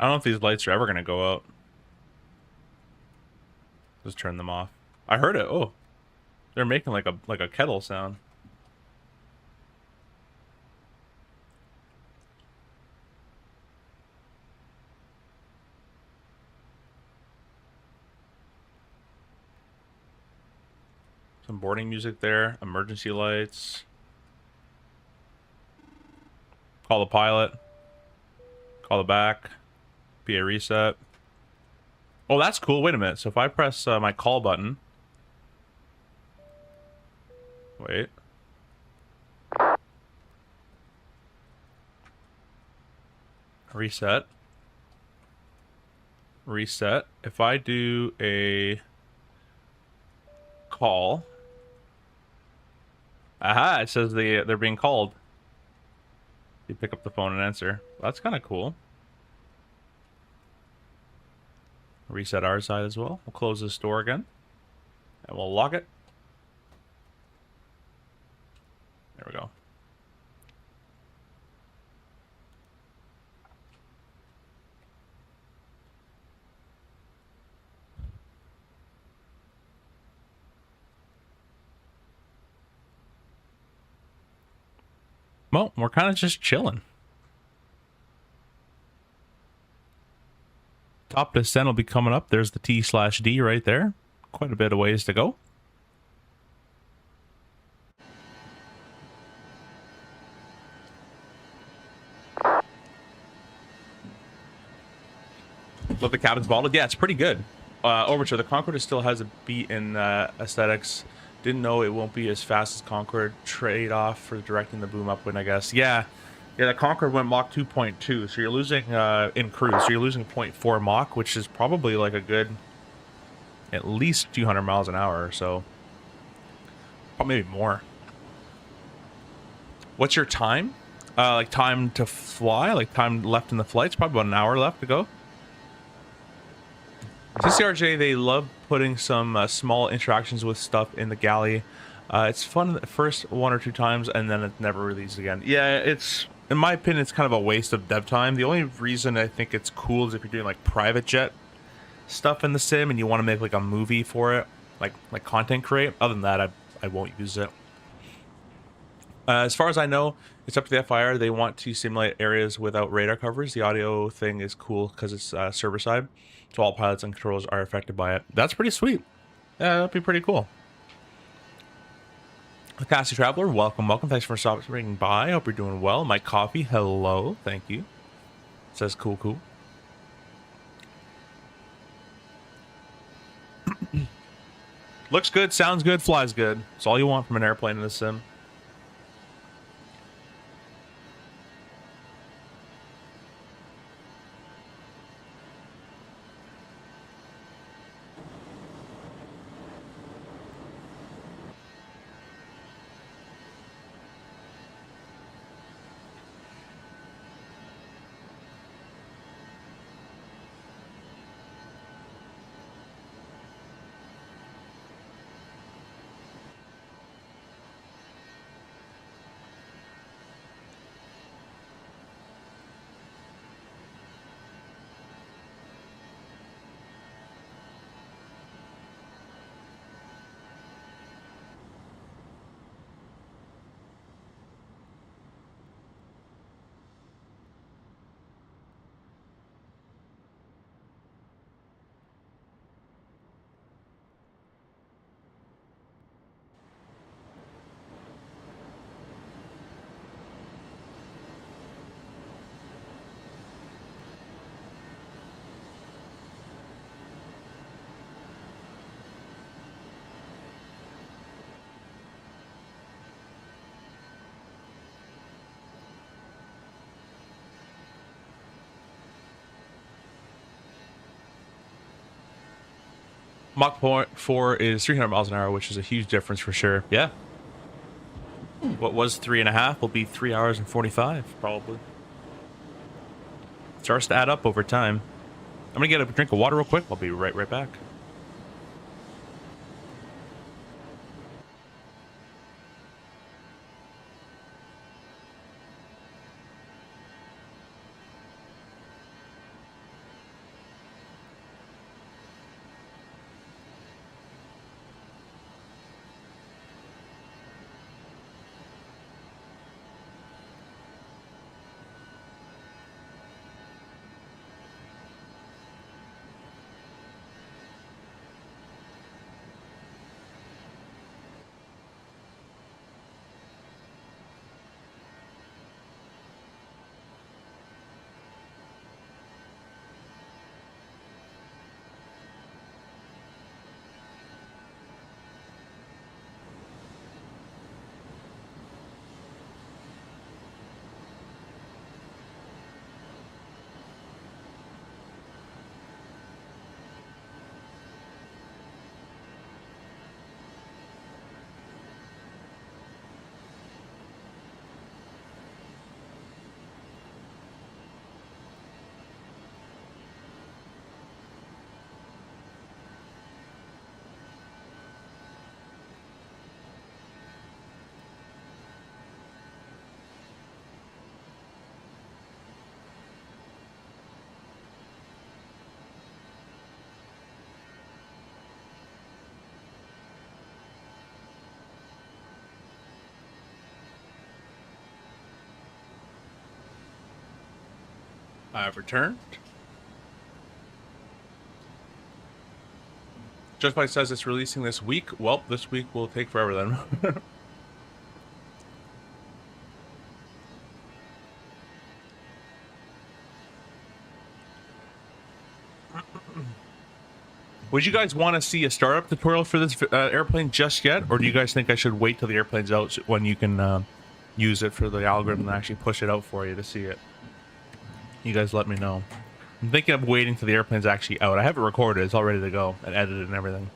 I don't know if these lights are ever going to go out. Just turn them off. I heard it. Oh, they're making like a kettle sound. Some boarding music there. Emergency lights. Call the pilot. Call the back. PA reset. Oh, that's cool. Wait a minute. So if I press my call button. Wait. Reset. Reset. If I do a call. Aha, it says they're being called. You pick up the phone and answer. That's kind of cool. Reset our side as well. We'll close this door again. And we'll lock it. There we go. Well, we're kind of just chilling. Top descent will be coming up. There's the T/D right there. Quite a bit of ways to go. Love the cabin's bottled. Yeah, it's pretty good. Overture. The Concorde still has a beat in aesthetics. Didn't know it won't be as fast as Concorde. Trade off for directing the boom upwind, I guess. Yeah, the Concorde went Mach 2.2, so you're losing in cruise. So you're losing 0.4 Mach, which is probably like a good, at least 200 miles an hour or so. Probably maybe more. What's your time? Like time to fly? Like time left in the flight? It's probably about an hour left to go. CCRJ, they love putting some small interactions with stuff in the galley. It's fun the first 1 or 2 times, and then it's never released again. Yeah, it's, in my opinion, it's kind of a waste of dev time. The only reason I think it's cool is if you're doing like private jet stuff in the sim and you want to make like a movie for it, like content create. Other than that, I won't use it. As far as I know, it's up to the FIR. They want to simulate areas without radar coverage. The audio thing is cool because it's server side. So all pilots and controllers are affected by it. That's pretty sweet. Yeah, that'd be pretty cool. The Cassie Traveler, welcome. Thanks for stopping by. Hope you're doing well. Mike Coffee, hello. Thank you. It says cool. Looks good, sounds good, flies good. It's all you want from an airplane in this sim. Mach 4 is 300 miles an hour, which is a huge difference for sure. Yeah. What was 3.5 will be 3 hours and 45, probably. It starts to add up over time. I'm gonna get a drink of water real quick. I'll be right back. I've returned. Just says it's releasing this week. Well, this week will take forever then. Would you guys want to see a startup tutorial for this airplane just yet? Or do you guys think I should wait till the airplane's out when you can use it for the algorithm and actually push it out for you to see it? You guys let me know. I'm thinking of waiting till the airplane's actually out. I have it recorded. It's all ready to go and edited and everything.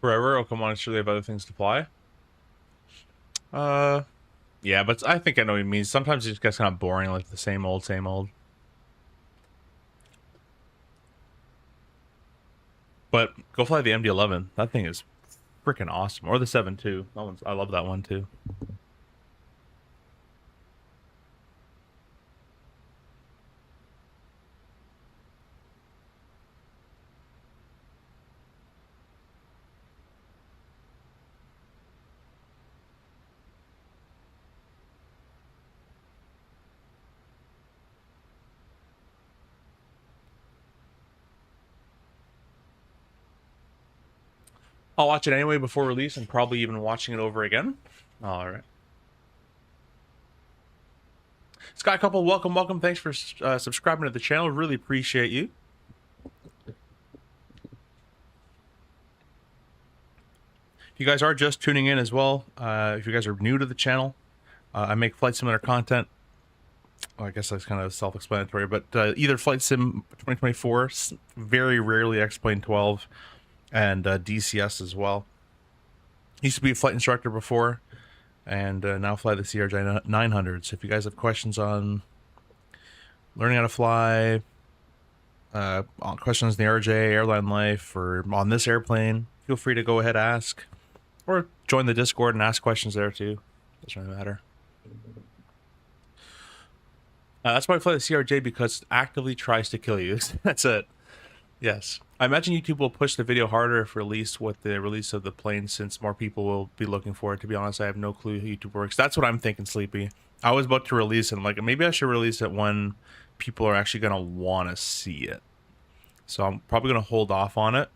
Forever? Oh, come on. Surely have other things to fly. Yeah, but I think I know what he means. Sometimes it just gets kind of boring, like the same old, same old. But go fly the MD-11. That thing is freaking awesome. Or the 7-2. That one's, I love that one too. I'll watch it anyway before release and probably even watching it over again. All right. Sky Couple, welcome, welcome. Thanks for subscribing to the channel. Really appreciate you. If you guys are just tuning in as well, if you guys are new to the channel, I make flight simulator content. Well, I guess that's kind of self-explanatory, but either Flight Sim 2024, very rarely X-Plane 12, and DCS as well. Used to be a flight instructor before, and now fly the CRJ 900. So if you guys have questions on learning how to fly, questions in the RJ, airline life, or on this airplane, feel free to go ahead and ask. Or join the Discord and ask questions there too. Doesn't really matter. That's why I fly the CRJ, because it actively tries to kill you. That's it. Yes. I imagine YouTube will push the video harder if released with the release of the plane, since more people will be looking for it. To be honest, I have no clue how YouTube works. That's what I'm thinking, Sleepy. I was about to release it. I'm like, maybe I should release it when people are actually going to want to see it. So I'm probably going to hold off on it.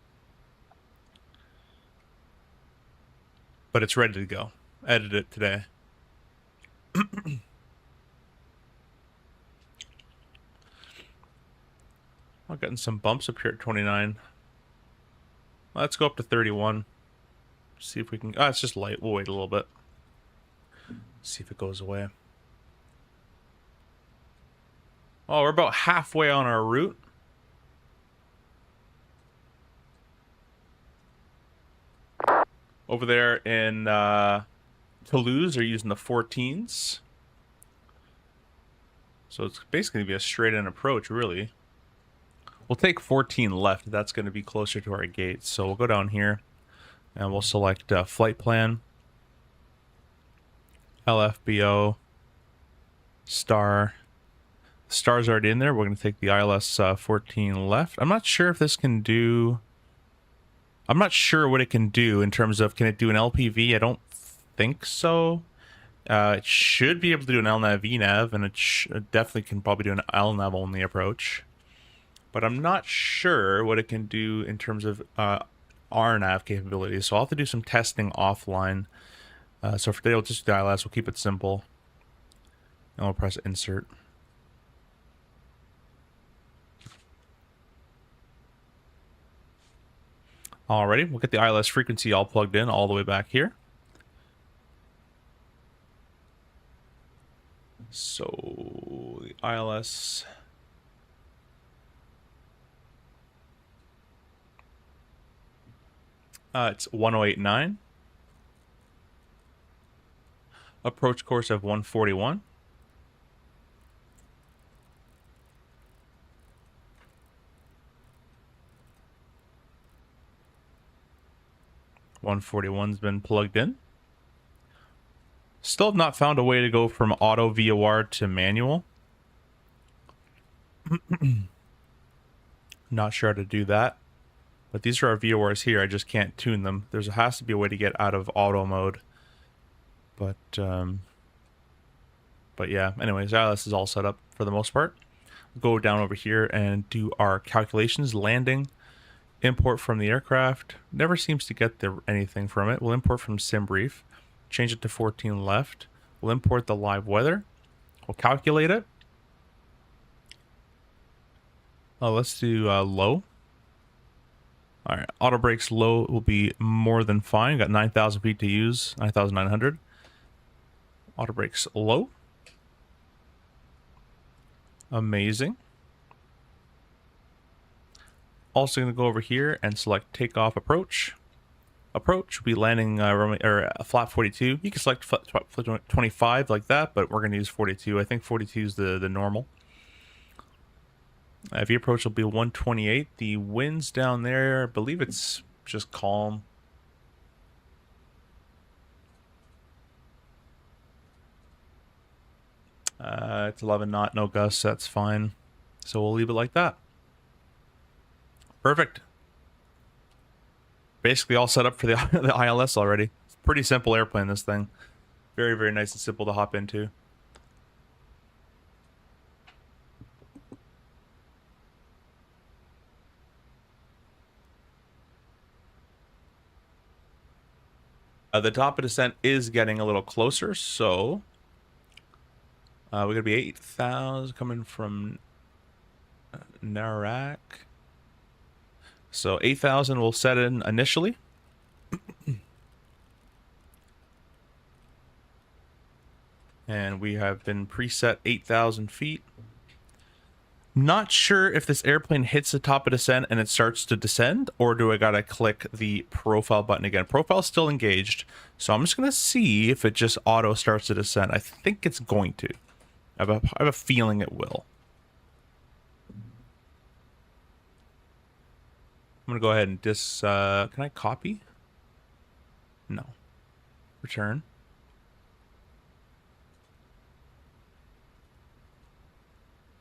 But it's ready to go. Edit it today. I'm getting some bumps up here at 29. Let's go up to 31. See if we can... it's just light. We'll wait a little bit. See if it goes away. Oh, we're about halfway on our route. Over there in Toulouse, they're using the 14s. So it's basically going to be a straight-in approach, really. We'll take 14 left. That's going to be closer to our gate. So we'll go down here, and we'll select flight plan, LFBO, star. Star's already in there. We're going to take the ILS 14 left. I'm not sure if this can do... I'm not sure what it can do in terms of, can it do an LPV? I don't think so. It should be able to do an LNAV, VNAV, and it definitely can probably do an LNAV only approach. But I'm not sure what it can do in terms of RNAV capabilities. So I'll have to do some testing offline. So for today, we'll just do the ILS. We'll keep it simple. And we'll press insert. Alrighty, we'll get the ILS frequency all plugged in all the way back here. So the ILS It's 1089. Approach course of 141. .141's been plugged in. Still have not found a way to go from auto VOR to manual. Not sure how to do that. But these are our VORs here. I just can't tune them. There has to be a way to get out of auto mode. But yeah, anyways, ILS is all set up for the most part. We'll go down over here and do our calculations. Landing, import from the aircraft. Never seems to get anything from it. We'll import from SimBrief. Change it to 14 left. We'll import the live weather. We'll calculate it. Oh, let's do low. All right, auto brakes low will be more than fine. Got 9,000 feet to use, 9,900. Auto brakes low. Amazing. Also going to go over here and select takeoff approach. Approach will be landing flat 42. You can select flat 25 like that, but we're going to use 42. I think 42 is the normal. V approach will be 128. The winds down there, I believe it's just calm. It's 11 knot, no gusts, that's fine. So we'll leave it like that. Perfect. Basically all set up for the ILS already. It's a pretty simple airplane, this thing. Very, very nice and simple to hop into. The top of descent is getting a little closer, so we're going to be 8,000 coming from Narak. So 8,000 will set in initially. And we have been preset 8,000 feet. Not sure if this airplane hits the top of descent and it starts to descend, or do I gotta click the profile button again? Profile's still engaged, so I'm just gonna see if it just auto starts to descend. I think it's going to. I have a feeling it will. I'm gonna go ahead and can I copy? No. Return.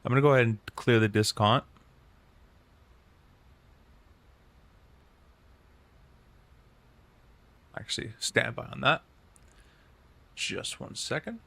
I'm going to go ahead and clear the discount. Actually, stand by on that. Just 1 second.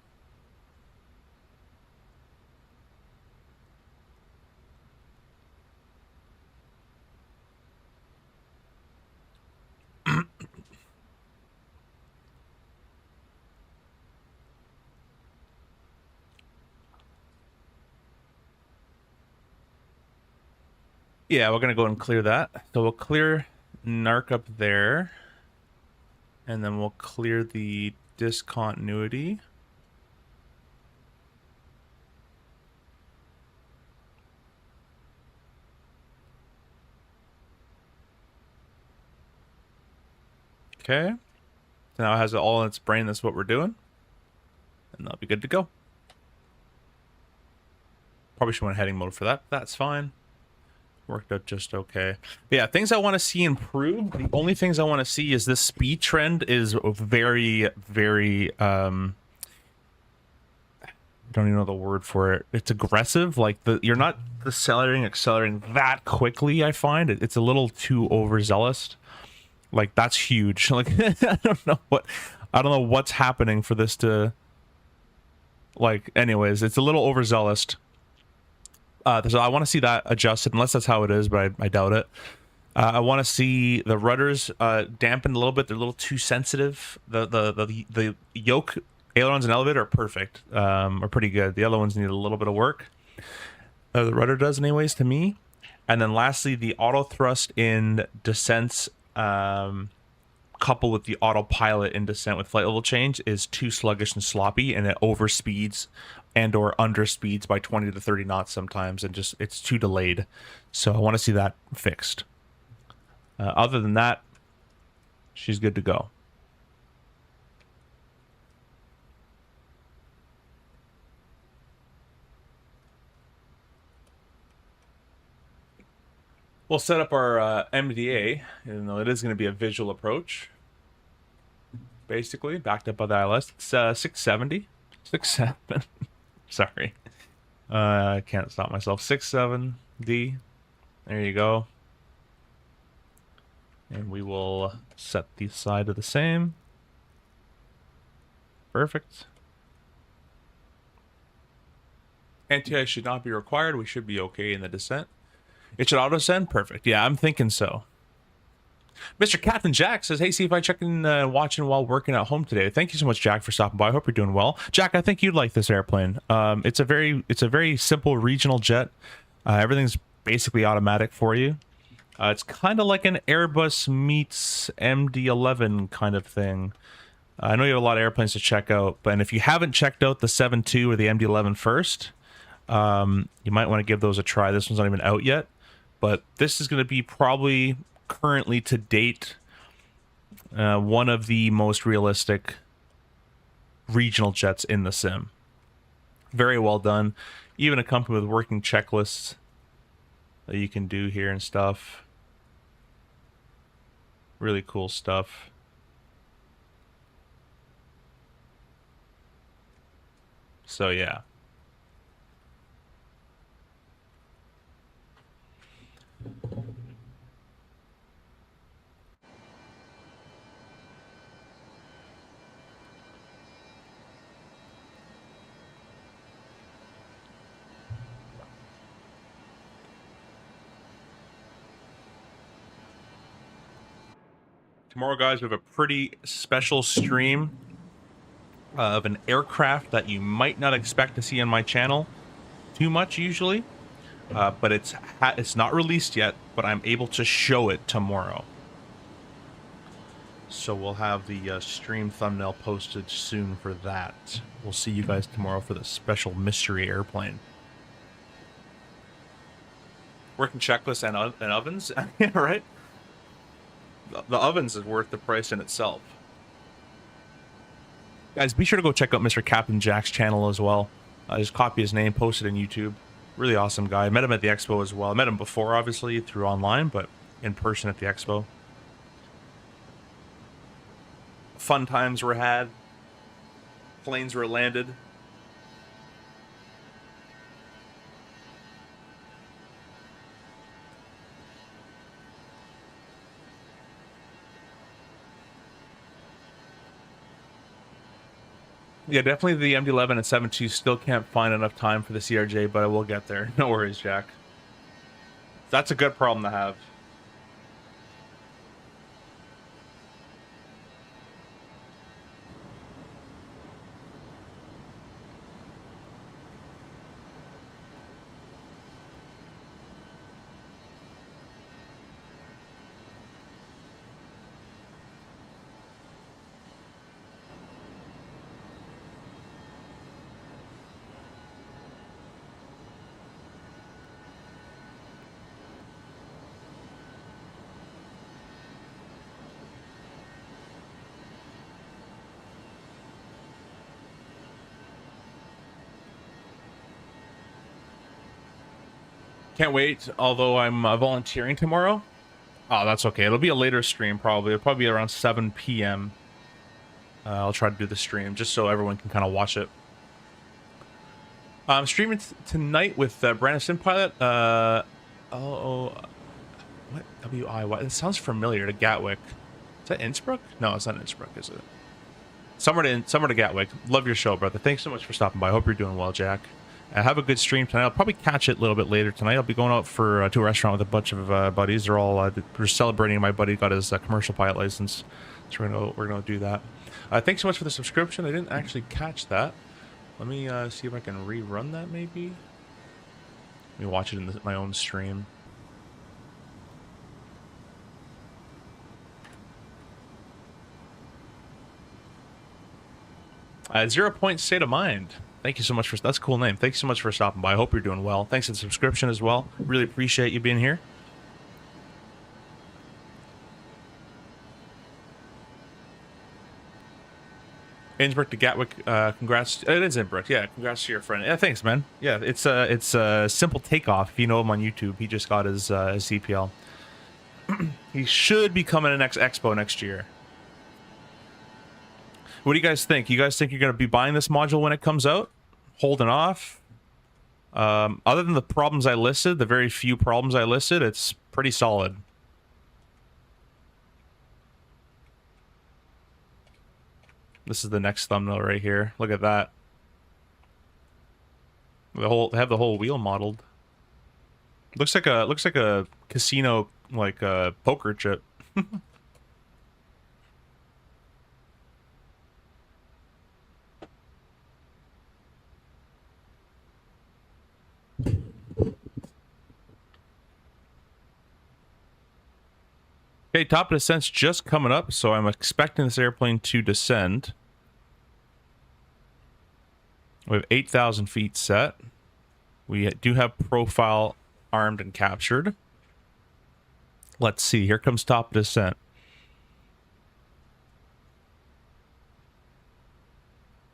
Yeah, we're going to go and clear that. So we'll clear NARC up there. And then we'll clear the discontinuity. Okay. So now it has it all in its brain. That's what we're doing. And that'll be good to go. Probably should want heading mode for that. That's fine. Worked out just okay. Yeah, things I want to see improve. The only things I want to see is this speed trend is very, very don't even know the word for it. It's aggressive. Like you're not accelerating that quickly. I find it's a little too overzealous. Like that's huge. Like I don't know what's happening for this to. Like, anyways, it's a little overzealous. So I want to see that adjusted, unless that's how it is, but I doubt it. I want to see the rudders dampened a little bit. They're a little too sensitive. The yoke, ailerons, and elevator are perfect. Are pretty good. The other ones need a little bit of work. The rudder does, anyways, to me. And then lastly, the auto thrust in descents, coupled with the autopilot in descent with flight level change, is too sluggish and sloppy, and it overspeeds and or underspeeds by 20 to 30 knots sometimes, and just it's too delayed. So I want to see that fixed. Other than that, She's good to go. We'll set up our MDA, even though it is going to be a visual approach. Basically, backed up by the ILS. It's 670. 6.7. Sorry. I can't stop myself. 6.7D. There you go. And we will set the side to the same. Perfect. Anti-ice should not be required. We should be okay in the descent. It should auto-send? Perfect. Yeah, I'm thinking so. Mr. Captain Jack says, hey, see if I check in watching while working at home today. Thank you so much, Jack, for stopping by. I hope you're doing well. Jack, I think you'd like this airplane. It's a very simple regional jet. Everything's basically automatic for you. It's kind of like an Airbus meets MD-11 kind of thing. I know you have a lot of airplanes to check out, but if you haven't checked out the 7.2 or the MD-11 first, you might want to give those a try. This one's not even out yet. But this is going to be probably currently to date one of the most realistic regional jets in the sim. Very well done. Even accompanied with working checklists that you can do here and stuff. Really cool stuff. So yeah. Tomorrow, guys, we have a pretty special stream of an aircraft that you might not expect to see on my channel too much usually, but it's not released yet, but I'm able to show it tomorrow. So we'll have the stream thumbnail posted soon for that. We'll see you guys tomorrow for the special mystery airplane. Working checklists and ovens, right? The ovens is worth the price in itself. Guys, be sure to go check out Mr. Captain Jack's channel as well. Just copy his name, post it on YouTube. Really awesome guy. I met him at the expo as well. I met him before, obviously, through online, but in person at the expo. Fun times were had. Planes were landed. Yeah, definitely the MD-11 and 7.2 still can't find enough time for the CRJ, but I will get there. No worries, Jack. That's a good problem to have. Can't wait, although I'm volunteering tomorrow. Oh, that's okay. It'll be a later stream, probably. It'll probably be around 7 p.m. I'll try to do the stream, just so everyone can kind of watch it. I'm streaming tonight with Brandon Simpilot. What? W-I-Y? It sounds familiar to Gatwick. Is that Innsbruck? No, it's not Innsbruck, is it? Somewhere to Gatwick. Love your show, brother. Thanks so much for stopping by. I hope you're doing well, Jack. Have a good stream tonight. I'll probably catch it a little bit later tonight. I'll be going out for to a restaurant with a bunch of buddies. They're all we're celebrating. My buddy got his commercial pilot license, so we're gonna do that. Thanks so much for the subscription. I didn't actually catch that. Let me see if I can rerun that. Maybe. Let me watch it in my own stream. Zero Point State of Mind. Thank you so much for that's a cool name. Thanks so much for stopping by. I hope you're doing well. Thanks for the subscription as well. Really appreciate you being here. Innsbruck to Gatwick, congrats. It is Innsbruck, yeah. Congrats to your friend. Yeah, thanks, man. Yeah, it's Simple Takeoff. If you know him on YouTube, he just got his CPL. He should be coming to next Expo next year. What do you guys think? You guys think you're going to be buying this module when it comes out? Holding off? Other than the problems I listed, the very few problems I listed, it's pretty solid. This is the next thumbnail right here. Look at that. They have the whole wheel modeled. Looks like a casino, like a poker chip. Okay, top of descent's just coming up, so I'm expecting this airplane to descend. We have 8,000 feet set. We do have profile armed and captured. Let's see, here comes top of descent.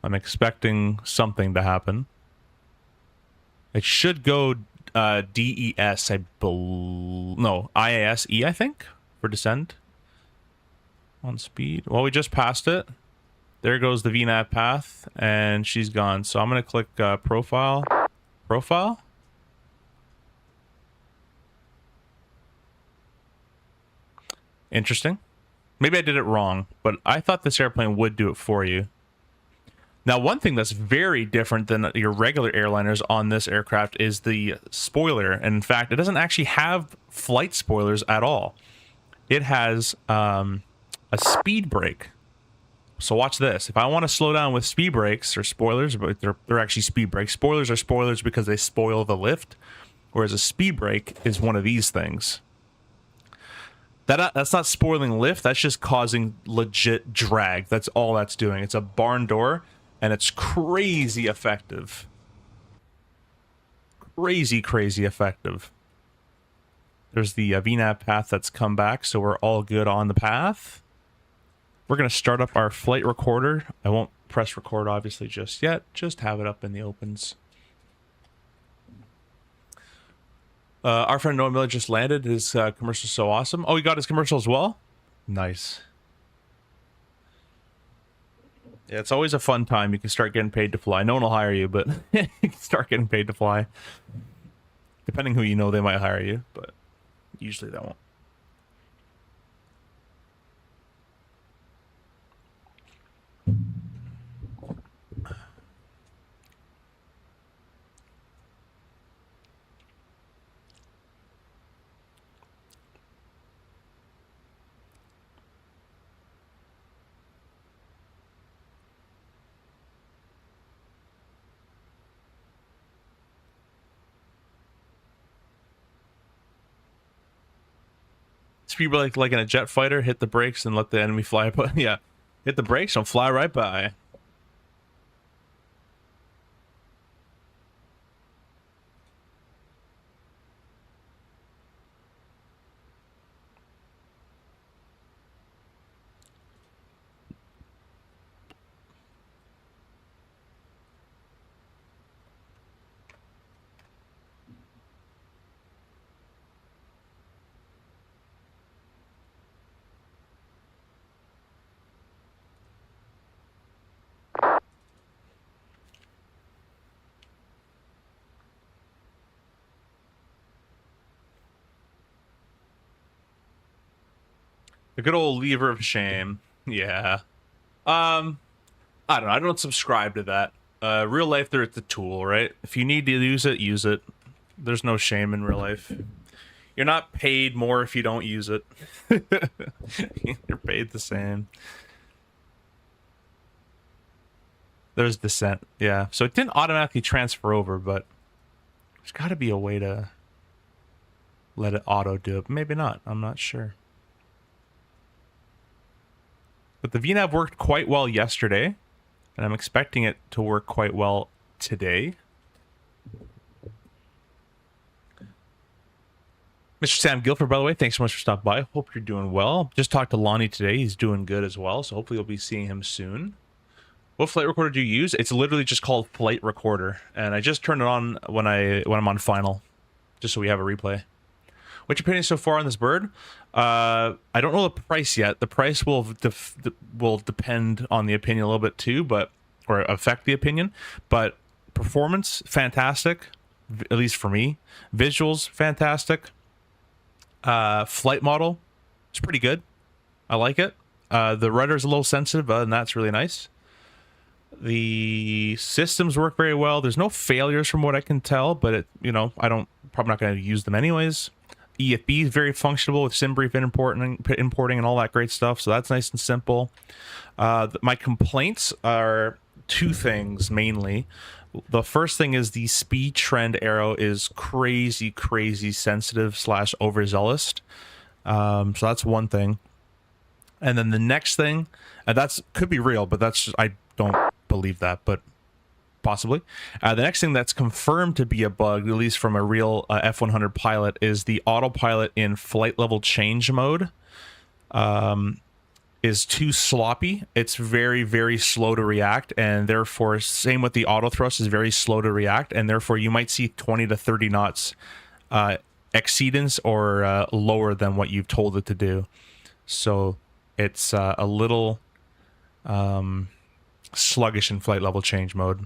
I'm expecting something to happen. It should go DES, no, IASE, I think, for descent. On speed. Well, we just passed it. There goes the VNAV path, and she's gone. So I'm going to click profile. Profile? Interesting. Maybe I did it wrong, but I thought this airplane would do it for you. Now, one thing that's very different than your regular airliners on this aircraft is the spoiler. And in fact, it doesn't actually have flight spoilers at all. It has a speed brake. So watch this. If I want to slow down with speed brakes or spoilers, but they're actually speed brakes. Spoilers are spoilers because they spoil the lift, whereas a speed brake is one of these things. That's not spoiling lift. That's just causing legit drag. That's all that's doing. It's a barn door. And it's crazy effective. Crazy, crazy effective. There's the VNAV path that's come back, so we're all good on the path. We're going to start up our flight recorder. I won't press record, obviously, just yet. Just have it up in the opens. Our friend Noah Miller just landed. His commercial's so awesome. Oh, he got his commercial as well? Nice. Yeah, it's always a fun time. You can start getting paid to fly. No one will hire you, but you can start getting paid to fly. Depending who you know, they might hire you, but usually they won't. Speed like in a jet fighter, hit the brakes and let the enemy fly by. Yeah, hit the brakes and fly right by. The good old lever of shame. Yeah. I don't know. I don't subscribe to that. Real life, it's a tool, right? If you need to use it, use it. There's no shame in real life. You're not paid more if you don't use it. You're paid the same. There's descent. Yeah. So it didn't automatically transfer over, but there's got to be a way to let it auto do it. Maybe not. I'm not sure. But the VNAV worked quite well yesterday, and I'm expecting it to work quite well today. Mr. Sam Guilford, by the way, thanks so much for stopping by. Hope you're doing well. Just talked to Lonnie today. He's doing good as well, so hopefully you'll be seeing him soon. What flight recorder do you use? It's literally just called Flight Recorder, and I just turn it on when I'm on final, just so we have a replay. What's your opinion so far on this bird? I don't know the price yet. The price will depend on the opinion a little bit too, or affect the opinion. But performance, fantastic, at least for me. Visuals, fantastic. Flight model, it's pretty good. I like it. The rudder's a little sensitive, and that's really nice. The systems work very well. There's no failures from what I can tell, but probably not going to use them anyways. EFB is very functional with SimBrief importing and all that great stuff, so that's nice and simple. My complaints are two things mainly. The first thing is the speed trend arrow is crazy sensitive / overzealous. So that's one thing. And then the next thing, and that's could be real, but that's just, I don't believe that, but possibly. The next thing that's confirmed to be a bug, at least from a real F100 pilot, is the autopilot in flight level change mode is too sloppy. It's very slow to react, and therefore, same with the auto thrust, is very slow to react, and therefore you might see 20 to 30 knots exceedance or lower than what you've told it to do. So it's a little sluggish in flight level change mode.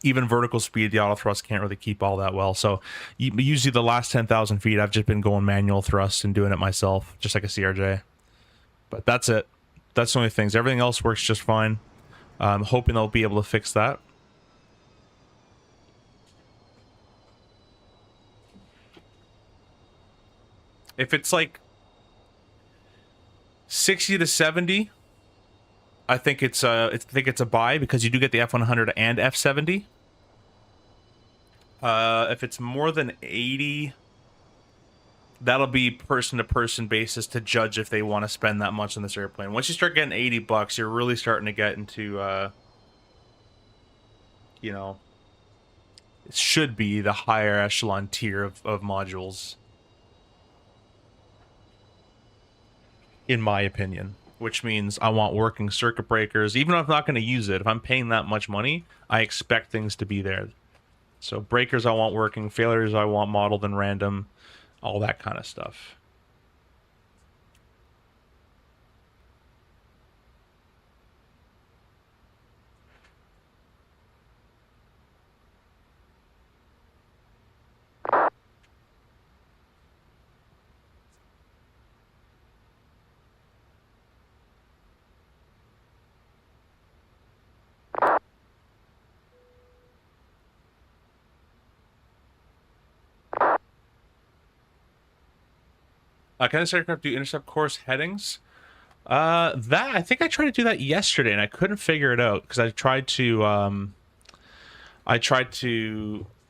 Even vertical speed, the auto thrust can't really keep all that well. So usually the last 10,000 feet, I've just been going manual thrust and doing it myself, just like a CRJ. But that's it. That's the only things. Everything else works just fine. I'm hoping they'll be able to fix that. If it's like 60 to 70, I think it's a buy, because you do get the F100 and F70. If it's more than 80, that'll be person to person basis to judge if they want to spend that much on this airplane. Once you start getting $80, you're really starting to get into it should be the higher echelon tier of modules, in my opinion. Which means I want working circuit breakers. Even if I'm not going to use it, if I'm paying that much money, I expect things to be there. So breakers I want working, failures I want modeled and random, all that kind of stuff. Can this aircraft do intercept course headings? That I think I tried to do that yesterday and I couldn't figure it out, because I tried to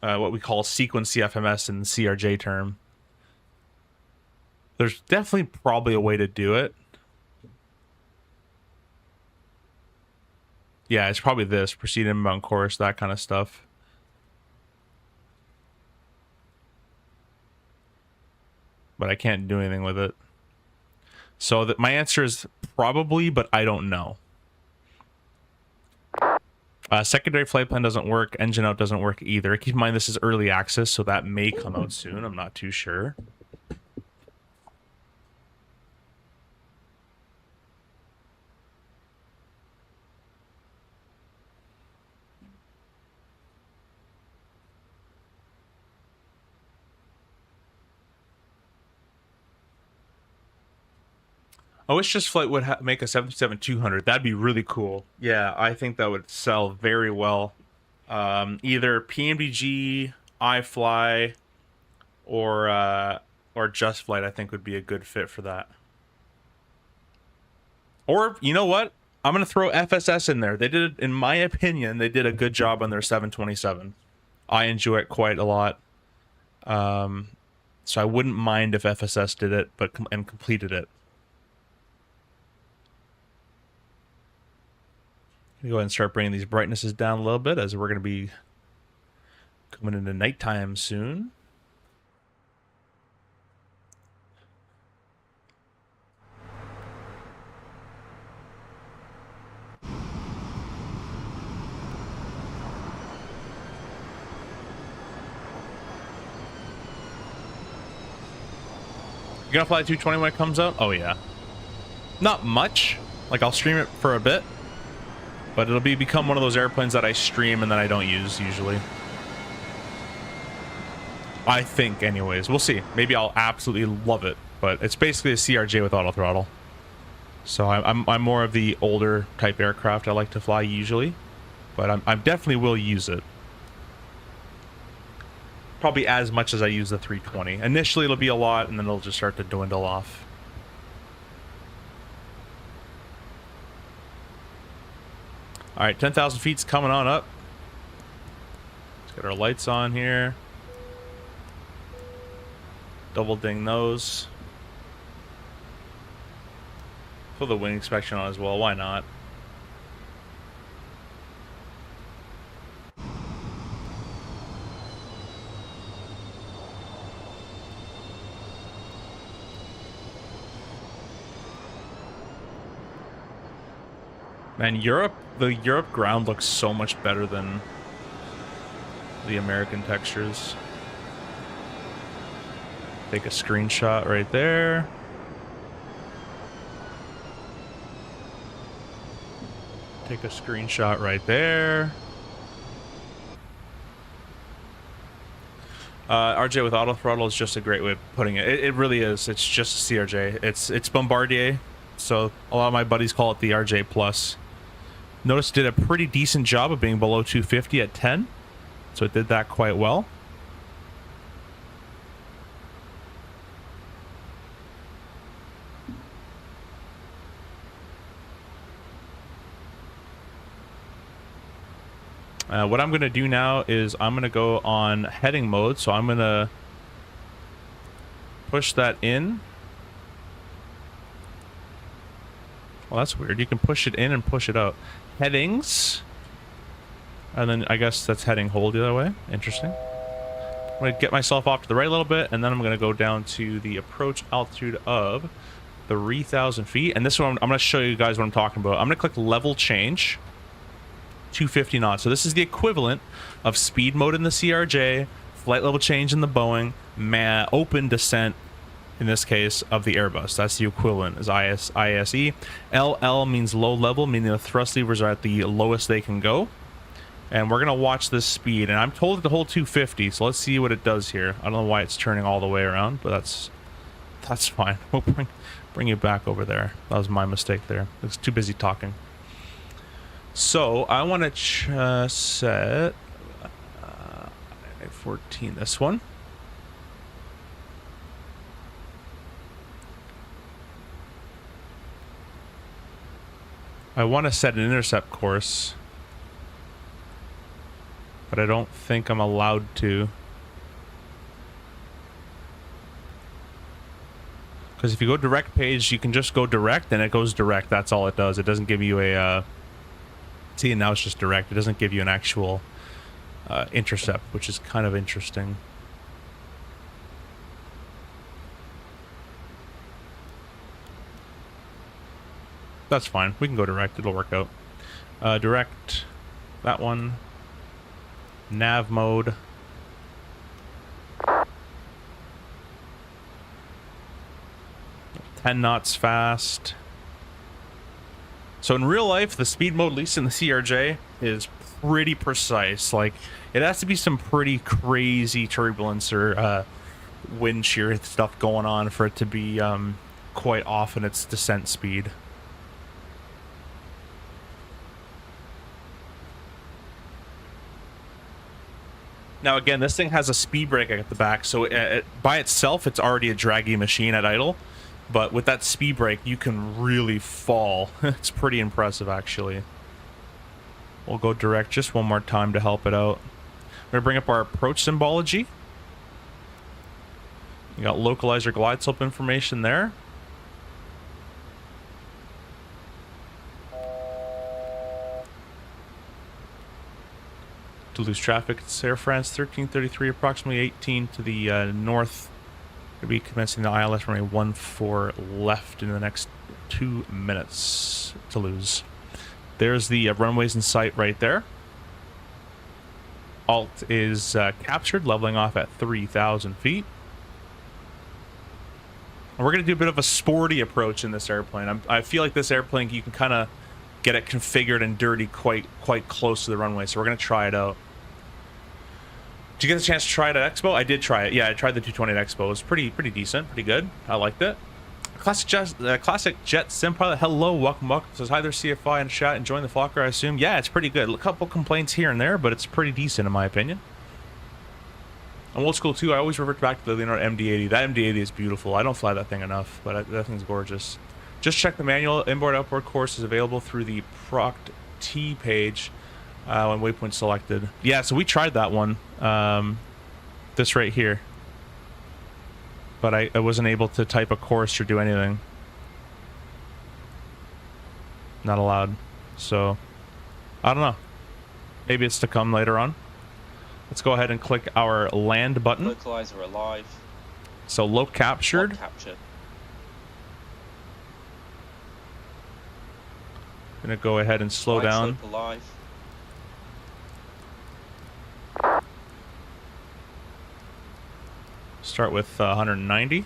what we call sequence CFMS in the CRJ term. There's definitely probably a way to do it. Yeah, it's probably this, proceed inbound course, that kind of stuff. But I can't do anything with it. So my answer is probably, but I don't know. Secondary flight plan doesn't work. Engine out doesn't work either. Keep in mind this is early access, so that may come out soon. I'm not too sure. I wish Just Flight would make a 757-200. That'd be really cool. Yeah, I think that would sell very well. Either PMDG, iFly, or Just Flight, I think would be a good fit for that. Or, you know what? I'm going to throw FSS in there. They did, in my opinion, they did a good job on their 727. I enjoy it quite a lot. So I wouldn't mind if FSS did it, and completed it. Go ahead and start bringing these brightnesses down a little bit, as we're going to be coming into nighttime soon. gonna fly 220 when it comes out? Oh yeah. Not much. Like I'll stream it for a bit, but it'll become one of those airplanes that I stream and then I don't use usually. I think, anyways. We'll see. Maybe I'll absolutely love it, but it's basically a CRJ with auto throttle. So I'm more of the older type aircraft I like to fly usually, but I definitely will use it. Probably as much as I use the 320. Initially it'll be a lot, and then it'll just start to dwindle off. All right, 10,000 feet's coming on up. Let's get our lights on here. Double ding those. Put the wing inspection on as well. Why not? Man, the Europe ground looks so much better than the American textures. Take a screenshot right there. Take a screenshot right there. RJ with auto throttle is just a great way of putting it. It really is. It's just a CRJ. It's Bombardier, so a lot of my buddies call it the RJ Plus. Notice it did a pretty decent job of being below 250 at 10, so it did that quite well. What I'm going to do now is I'm going to go on heading mode, so I'm going to push that in. Well, that's weird. You can push it in and push it out. Headings. And then I guess that's heading hold the other way. Interesting. I'm going to get myself off to the right a little bit, and then I'm going to go down to the approach altitude of 3,000 feet. And this one, I'm going to show you guys what I'm talking about. I'm going to click level change. 250 knots. So this is the equivalent of speed mode in the CRJ, flight level change in the Boeing, open descent in this case of the Airbus. That's the equivalent is ISE. LL means low level, meaning the thrust levers are at the lowest they can go. And we're gonna watch this speed, and I'm told to hold 250, so let's see what it does here. I don't know why it's turning all the way around, but that's fine. We'll bring you back over there. That was my mistake there. I was too busy talking. So I want to set 14, this one. I want to set an intercept course, but I don't think I'm allowed to. Because if you go direct page, you can just go direct and it goes direct. That's all it does. It doesn't give you a... See, now it's just direct. It doesn't give you an actual intercept, which is kind of interesting. That's fine. We can go direct. It'll work out. Direct. That one. Nav mode. "10 knots fast." So in real life, the speed mode, at least in the CRJ, is pretty precise. Like, it has to be some pretty crazy turbulence or wind shear stuff going on for it to be quite off in its descent speed. Now again, this thing has a speed brake at the back, so by itself, it's already a draggy machine at idle. But with that speed brake, you can really fall. It's pretty impressive, actually. We'll go direct just one more time to help it out. We're going to bring up our approach symbology. You got localizer glide slope information there. To lose traffic, it's Air France 1333, approximately 18 to the north. We'll be commencing the ILS runway 14 left in the next 2 minutes to lose. There's the runways in sight right there. Alt is captured, leveling off at 3,000 feet. And we're going to do a bit of a sporty approach in this airplane. I feel like this airplane, you can kind of get it configured and dirty quite close to the runway. So we're going to try it out. Did you get a chance to try it at Expo? I did try it. Yeah, I tried the 220 at Expo. It was pretty decent, pretty good. I liked it. Classic Jet Sim Pilot. Hello, welcome. Says hi there, CFI and chat. Enjoying the Flocker, I assume. Yeah, it's pretty good. A couple complaints here and there, but it's pretty decent in my opinion. I'm old school too. I always revert back to the Leonardo MD-80. That MD-80 is beautiful. I don't fly that thing enough, but that thing's gorgeous. Just check the manual. Inboard outboard course is available through the Proct T page when waypoint selected. Yeah, so we tried that one. This right here. But I wasn't able to type a course or do anything. Not allowed. So, I don't know. Maybe it's to come later on. Let's go ahead and click our land button. Localizer alive. So loc captured. Loc captured. Gonna go ahead and slow down. Slope alive. Start with 190.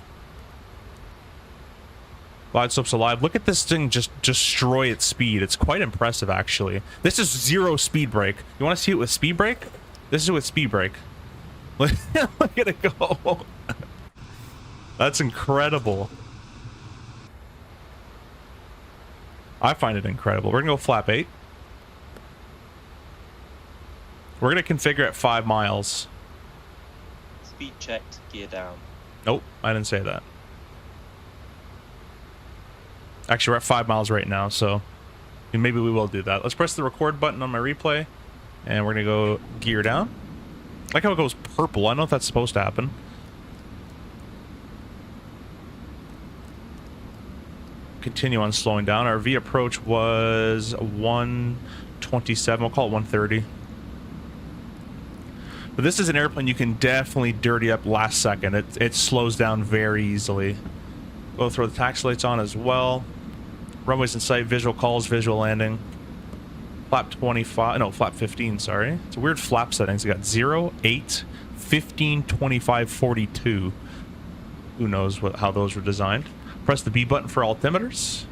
Glide slope's alive. Look at this thing just destroy its speed. It's quite impressive, actually. This is 0 speed brake. You want to see it with speed brake? This is with speed brake. Look at it go. That's incredible. I find it incredible. We're going to go flap 8. We're going to configure at 5 miles. Speed checked, gear down. Nope, I didn't say that. Actually, we're at 5 miles right now, so maybe we will do that. Let's press the record button on my replay, and we're going to go gear down. I like how it goes purple. I don't know if that's supposed to happen. Continue on slowing down. Our V approach was 127. We'll call it 130. But this is an airplane you can definitely dirty up last second. It slows down very easily. We'll throw the taxi lights on as well. Runways in sight, visual calls, visual landing. Flap 25, no, flap 15, sorry. It's a weird flap settings. You got 0, 8, 15, 25, 42. Who knows how those were designed. Press the B button for altimeters.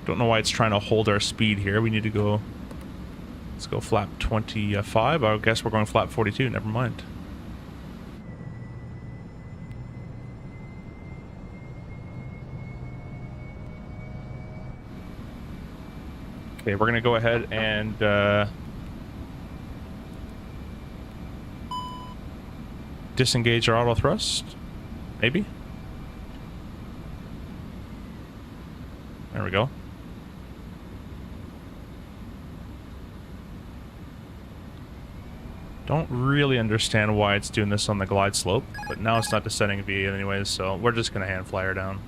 Don't know why it's trying to hold our speed here. We need to go... Let's go flap 25. I guess we're going flap 42. Never mind. Okay, we're going to go ahead and... disengage our auto thrust. Maybe. There we go. Don't really understand why it's doing this on the glide slope, but now it's not descending V anyways, so we're just going to hand fly her down.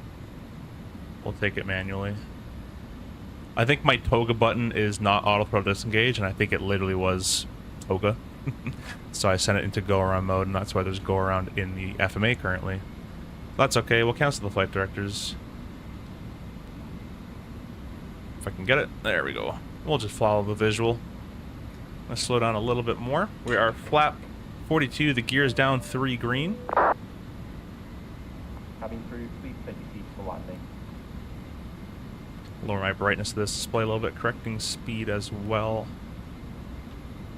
We'll take it manually. I think my toga button is not auto throw disengage, and I think it literally was toga. So I sent it into go around mode, and that's why there's go around in the FMA currently. That's okay, we'll cancel the flight directors. If I can get it, there we go. We'll just follow the visual. Let's slow down a little bit more. We are flap 42, the gear's down 3 green. Cabin crew, please take your seats for landing. Lower my brightness of this display a little bit, correcting speed as well.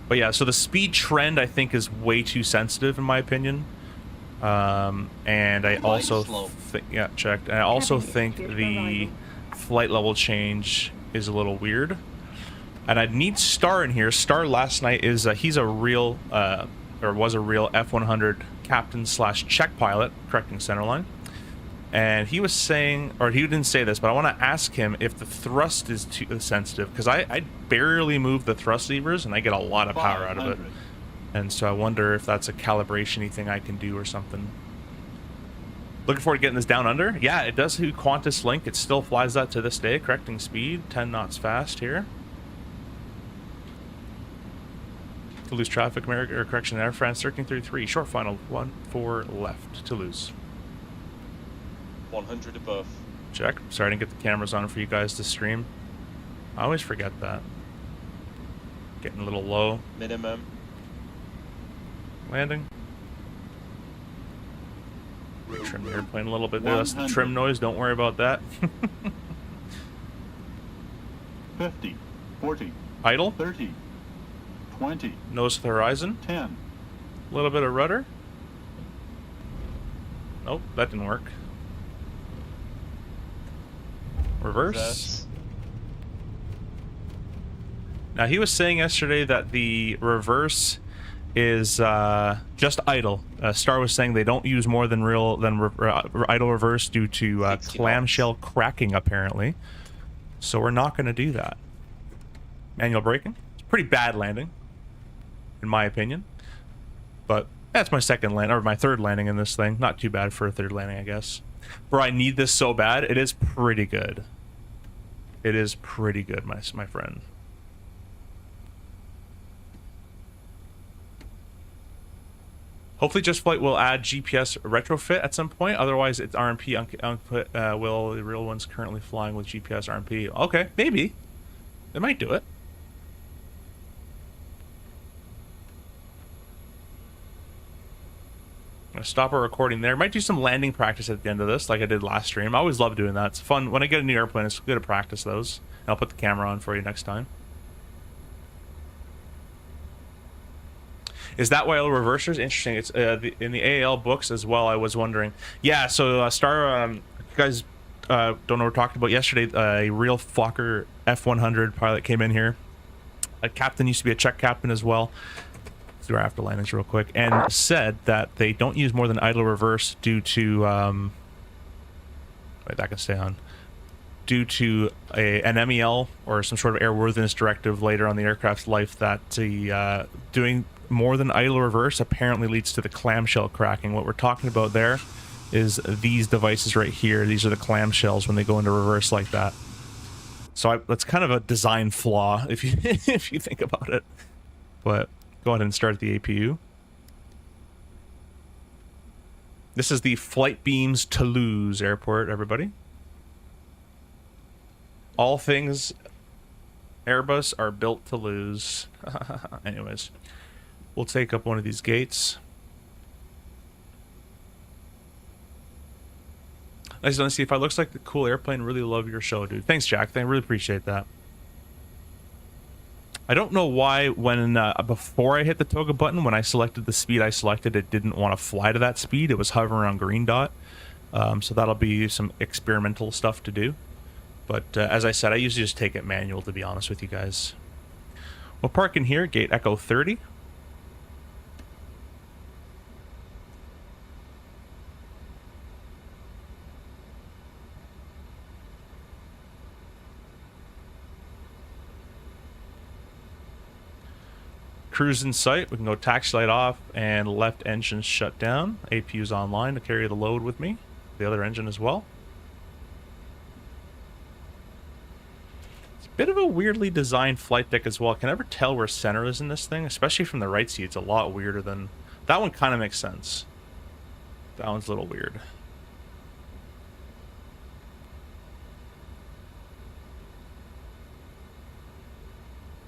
But yeah, so the speed trend I think is way too sensitive in my opinion. And I also think, yeah, checked. And I also think the flight level change is a little weird. And I'd need Star in here. Star last night is, he's a real, or was a real F100 captain / check pilot, correcting centerline. And he was saying, or he didn't say this, but I want to ask him if the thrust is too sensitive, because I barely move the thrust levers and I get a lot of power out of it. And so I wonder if that's a calibration-y thing I can do or something. Looking forward to getting this down under. Yeah, it does do Qantas Link. It still flies that to this day, correcting speed, 10 knots fast here. Toulouse traffic, America, or correction, Air France 1333, short final, 14 left, Toulouse. 100 above. Check. Sorry I didn't get the cameras on for you guys to stream. I always forget that. Getting a little low. Minimum. Landing. Trim the airplane a little bit there. That's the trim noise. Don't worry about that. 50, 40, Idle. 30, 20, Nose to the horizon. 10. A little bit of rudder. Nope, that didn't work. Reverse. Now he was saying yesterday that the reverse is just idle. Star was saying they don't use more than idle reverse due to clamshell cracking apparently. So we're not going to do that. Manual braking. It's a pretty bad landing, in my opinion. But that's my second land, or my third landing in this thing. Not too bad for a third landing, I guess. Bro, I need this so bad. It is pretty good. It is pretty good, my friend. Hopefully Just Flight will add GPS retrofit at some point. Otherwise, it's RMP will the real ones currently flying with GPS RMP. Okay, maybe. They might do it. I'm gonna stop our recording there. Might do some landing practice at the end of this, like I did last stream. I always love doing that. It's fun. When I get a new airplane, it's good to practice those. And I'll put the camera on for you next time. Is that why all reversers? Interesting. It's in the AAL books as well. I was wondering. Yeah. So Star, you guys don't know what we're talking about. Yesterday, a real Fokker F100 pilot came in here. A captain used to be a Czech captain as well. Let's do our after landings real quick, and said that they don't use more than idle reverse due to wait, that can stay on. Due to an MEL or some sort of airworthiness directive later on the aircraft's life, that the doing more than idle reverse apparently leads to the clamshell cracking. What we're talking about there is these devices right here. These are the clamshells when they go into reverse like that. So that's kind of a design flaw if you if you think about it. But go ahead and start the APU. This is the Flight Beams Toulouse Airport, everybody. All things Airbus are built to lose. Anyways, we'll take up one of these gates. Nice to see if I looks like the cool airplane. Really love your show, dude. Thanks, Jack. I really appreciate that. I don't know why when before I hit the toga button, when I selected the speed I selected, it didn't want to fly to that speed. It was hovering on green dot. So that'll be some experimental stuff to do. But as I said, I usually just take it manual, to be honest with you guys. We'll park in here, gate Echo 30. Cruise in sight. We can go taxi light off and left engine shut down. APU's online to carry the load with me. The other engine as well. Bit of a weirdly designed flight deck as well. Can never tell where center is in this thing, especially from the right seat. It's a lot weirder than that one. Kind of makes sense. That one's a little weird.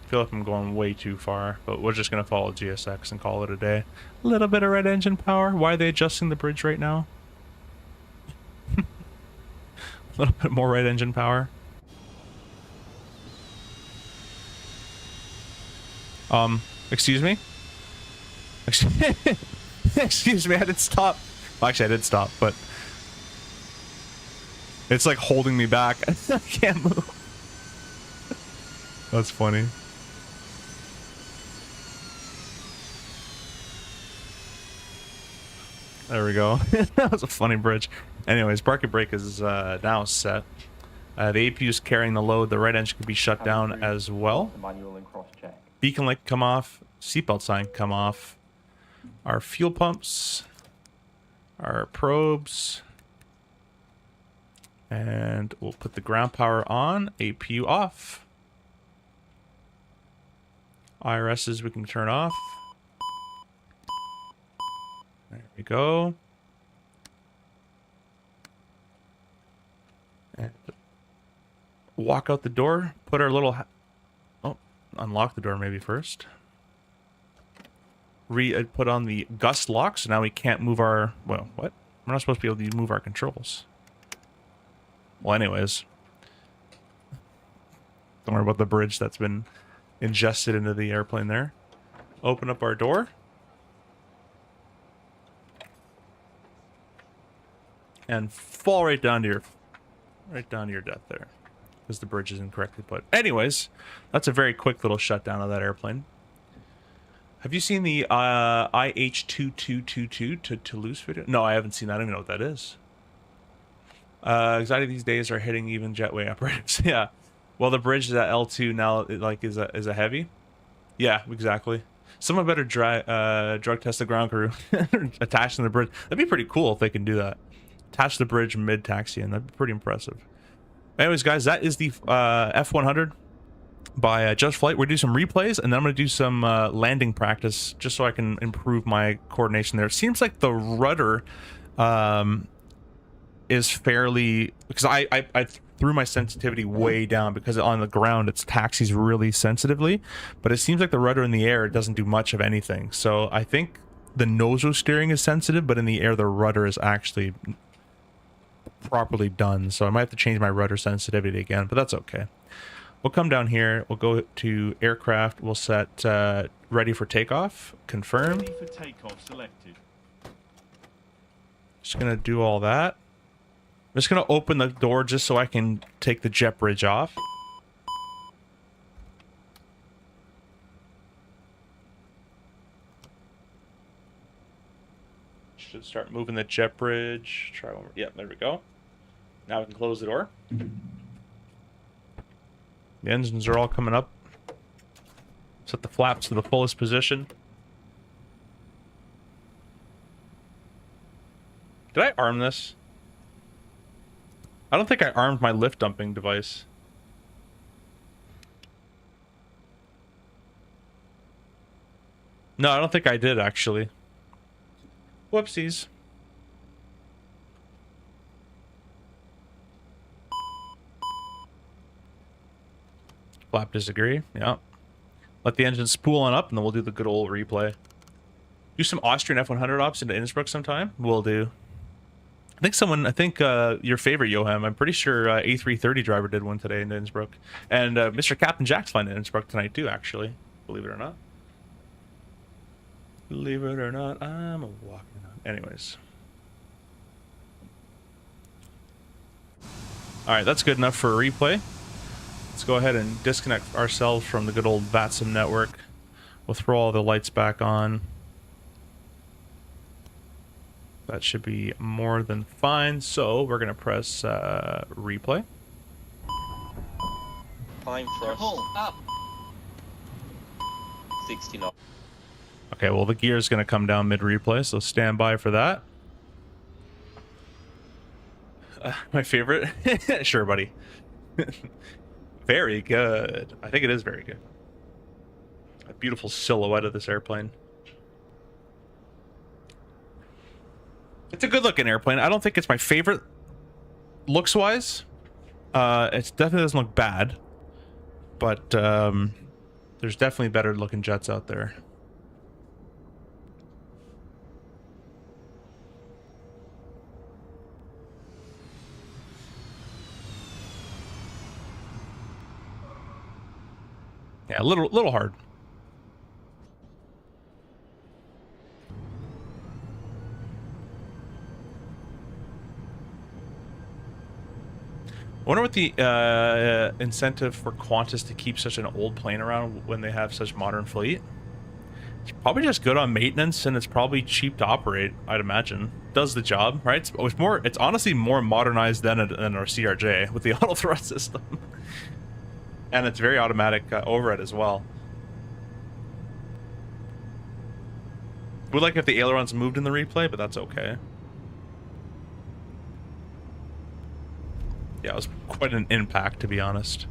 I feel like I'm going way too far, but we're just gonna follow GSX and call it a day. A little bit of red engine power. Why are they adjusting the bridge right now? A little bit more red engine power. Excuse me? Excuse me, I didn't stop. Well, actually, I did stop, but it's like holding me back. I can't move. That's funny. There we go. That was a funny bridge. Anyways, parking brake is now set. The APU is carrying the load. The right engine can be shut down as well. Manual and cross check. Beacon light come off. Seatbelt sign come off. Our fuel pumps. Our probes. And we'll put the ground power on. APU off. IRSs we can turn off. There we go. And walk out the door. Put our little... unlock the door maybe first. Put on the gust lock, so now we can't move our... Well, what? We're not supposed to be able to move our controls. Well, anyways. Don't worry about the bridge that's been ingested into the airplane there. Open up our door. And fall right down to your death there. Because the bridge is incorrectly put. Anyways, that's a very quick little shutdown of that airplane. Have you seen the IH2222 to Toulouse video? No, I haven't seen that. I don't even know what that is. Anxiety these days are hitting even jetway operators. Yeah. Well, the bridge is at L2 now. It, like, is a heavy. Yeah, exactly. Someone better drug test the ground crew attaching the bridge. That'd be pretty cool if they can do that. Attach the bridge mid taxi, and that'd be pretty impressive. Anyways, guys, that is the F100 by Just Flight. We're gonna do some replays, and then I'm gonna do some landing practice just so I can improve my coordination there. It seems like the rudder is fairly, because I threw my sensitivity way down because on the ground it's taxis really sensitively, but it seems like the rudder in the air doesn't do much of anything. So I think the nozo steering is sensitive, but in the air the rudder is actually properly done. So I might have to change my rudder sensitivity again, but that's okay. We'll come down here, we'll go to aircraft, we'll set ready for takeoff, confirm. Ready for takeoff selected. Just gonna do all that. I'm just gonna open the door just so I can take the jet bridge off. Should start moving the jet bridge. Try one more. Yeah, there we go. Now we can close the door. The engines are all coming up. Set the flaps to the fullest position. Did I arm this? I don't think I armed my lift dumping device. No, I don't think I did, actually. Whoopsies. Flap disagree. Yeah. Let the engine spool on up, and then we'll do the good old replay. Do some Austrian F100 ops into Innsbruck sometime. We'll do. I think your favorite, Johan, I'm pretty sure A330 driver did one today in Innsbruck. And Mr. Captain Jack's flying in Innsbruck tonight too, actually. Believe it or not. Believe it or not, I'm a walking. Anyways. Alright, that's good enough for a replay. Let's go ahead and disconnect ourselves from the good old VATSIM network. We'll throw all the lights back on. That should be more than fine. So we're going to press replay. Climb thrust. Hold up. 60 knots. Okay, well, the gear is going to come down mid-replay, so stand by for that. My favorite? Sure, buddy. Very good. I think it is very good. A beautiful silhouette of this airplane. It's a good-looking airplane. I don't think it's my favorite looks-wise. It definitely doesn't look bad. But there's definitely better-looking jets out there. Yeah, a little hard. I wonder what the incentive for Qantas to keep such an old plane around when they have such modern fleet. It's probably just good on maintenance, and it's probably cheap to operate, I'd imagine. Does the job, right? It's honestly more modernized than our CRJ with the auto thrust system. And it's very automatic overhead as well. Would like if the ailerons moved in the replay, but that's okay. Yeah, it was quite an impact, to be honest.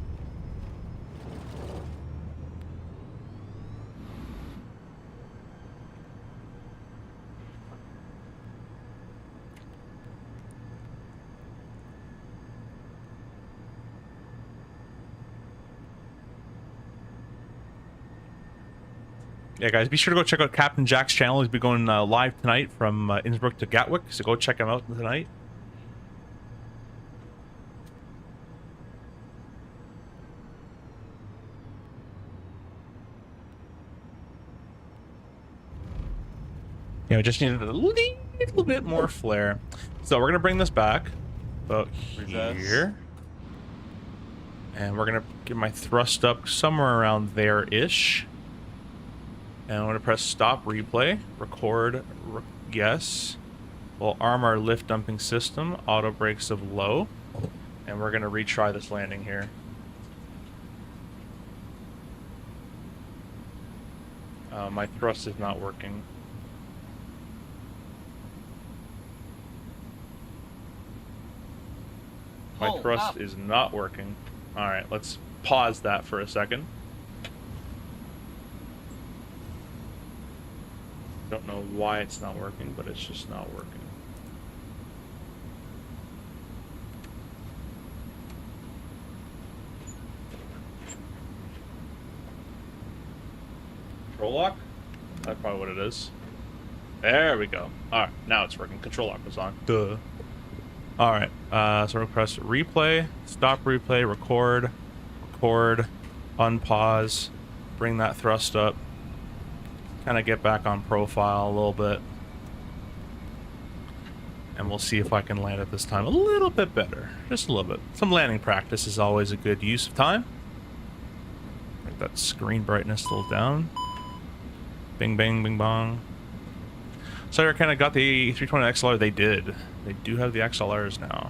Yeah, guys, be sure to go check out Captain Jack's channel. He's be going live tonight from Innsbruck to Gatwick, so go check him out tonight. Yeah, we just needed a little bit more flare. So we're gonna bring this back about here. And we're gonna get my thrust up somewhere around there-ish. And I'm gonna press stop replay, record, yes. We'll arm our lift dumping system, auto brakes of low. And we're gonna retry this landing here. My thrust is not working. My thrust is not working. Alright, let's pause that for a second. Don't know why it's not working, but it's just not working. Control lock? That's probably what it is. There we go. Alright, now it's working. Control lock was on. Duh. Alright, so we'll press replay, stop replay, record, unpause, bring that thrust up, kind of get back on profile a little bit, and we'll see if I can land it this time a little bit better, just a little bit. Some landing practice is always a good use of time. Make that screen brightness a little down. Bing, bang, bing, bong. So I kind of got the 320 XLR. They did. They do have the XLRs now.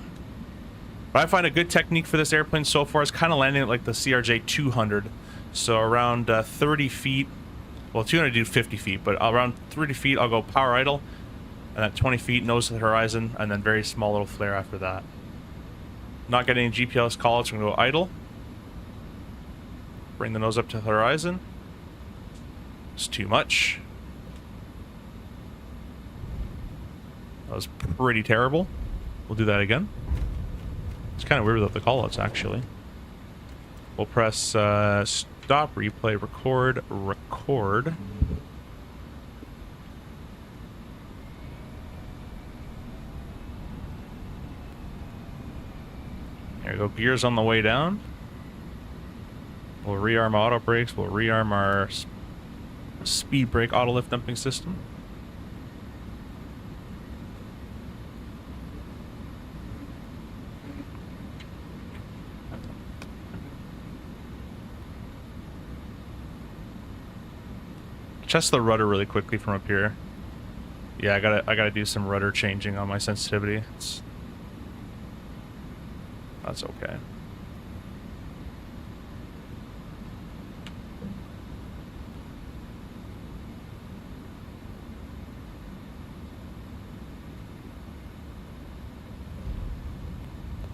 But I find a good technique for this airplane so far is kind of landing it like the CRJ 200. So around 30 feet. Well, 200 do 50 feet, but around 30 feet I'll go power idle. And at 20 feet, nose to the horizon, and then very small little flare after that. Not getting any GPS callouts, we're going to go idle. Bring the nose up to the horizon. It's too much. That was pretty terrible. We'll do that again. It's kind of weird without the callouts, actually. We'll press stop, replay, record. There we go. Gears on the way down. We'll rearm auto brakes. We'll rearm our speed brake auto lift dumping system. Test the rudder really quickly from up here. Yeah, I gotta do some rudder changing on my sensitivity. That's okay.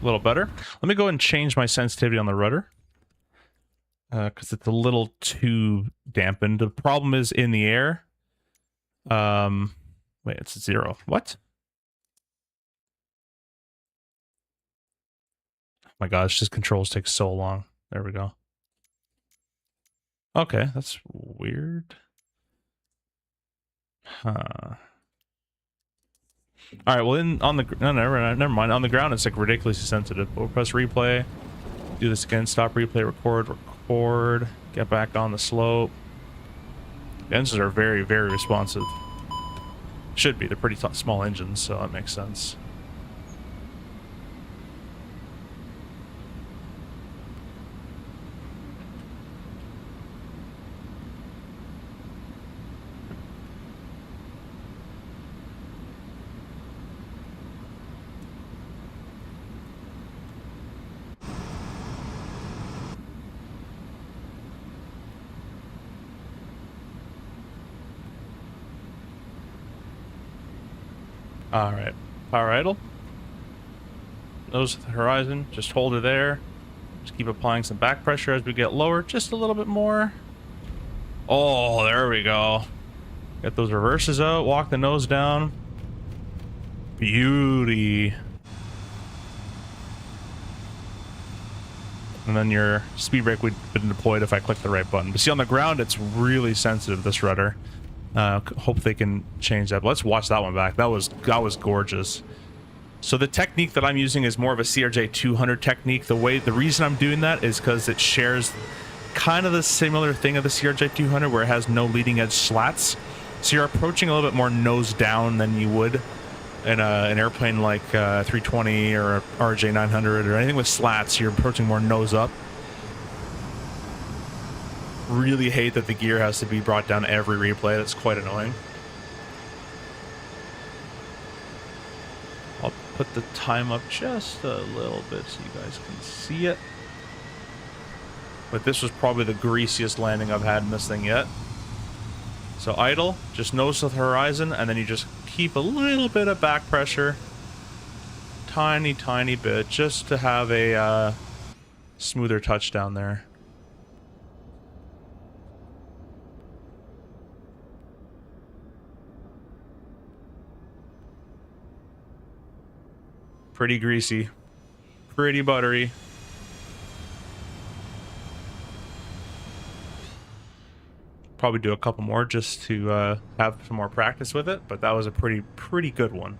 A little better. Let me go ahead and change my sensitivity on the rudder. Because it's a little too dampened. The problem is in the air. Wait, it's 0. What? Oh my gosh, this controls take so long. There we go. Okay, that's weird. Huh. All right, well, on the no, never mind. On the ground, it's like ridiculously sensitive. We'll press replay. Do this again. Stop, replay, record. Get back on the slope. The engines are very, very responsive. Should be. They're pretty small engines, so that makes sense. Alright, power idle. Nose to the horizon, just hold it there. Just keep applying some back pressure as we get lower, just a little bit more. Oh, there we go. Get those reverses out, walk the nose down. Beauty. And then your speed brake would have been deployed if I click the right button. But see, on the ground, it's really sensitive, this rudder. Hope they can change that. But let's watch that one back. That was gorgeous. So the technique that I'm using is more of a CRJ 200 technique. The reason I'm doing that is because it shares kind of the similar thing of the CRJ 200 where it has no leading edge slats. So you're approaching a little bit more nose down than you would in an airplane like 320 or RJ 900 or anything with slats. You're approaching more nose up. Really hate that the gear has to be brought down every replay. That's quite annoying. I'll put the time up just a little bit so you guys can see it. But this was probably the greasiest landing I've had in this thing yet. So idle, just nose to the horizon, and then you just keep a little bit of back pressure. Tiny bit, just to have a smoother touchdown there. Pretty greasy, pretty buttery. Probably do a couple more just to have some more practice with it, but that was a pretty good one.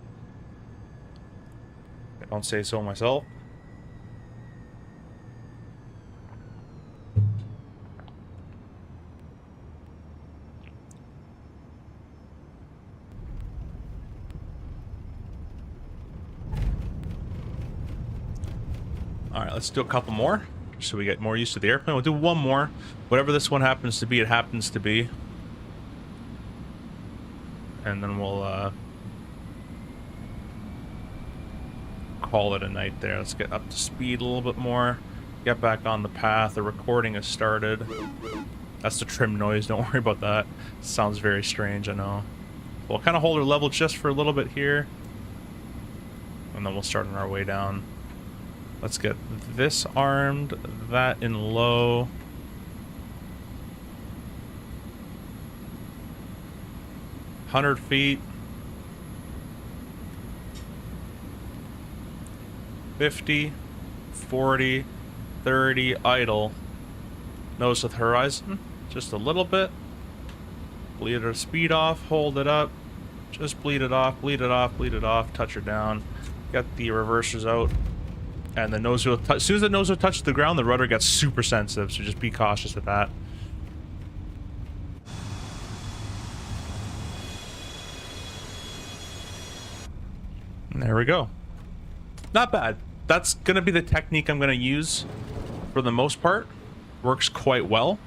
I don't say so myself. All right, let's do a couple more so we get more used to the airplane. We'll do one more. Whatever this one happens to be, it happens to be. And then we'll call it a night there. Let's get up to speed a little bit more. Get back on the path. The recording has started. That's the trim noise. Don't worry about that. It sounds very strange, I know. We'll kind of hold our level just for a little bit here. And then we'll start on our way down. Let's get this armed, that in low. $100 feet. 50, 40, 30, idle. Nose to the horizon, just a little bit. Bleed our speed off, hold it up. Just bleed it off, bleed it off, bleed it off, touch her down. Get the reversers out. And the nose wheel, as soon as the nose wheel touches the ground, the rudder gets super sensitive, so just be cautious with that. And there we go. Not bad. That's going to be the technique I'm going to use for the most part. Works quite well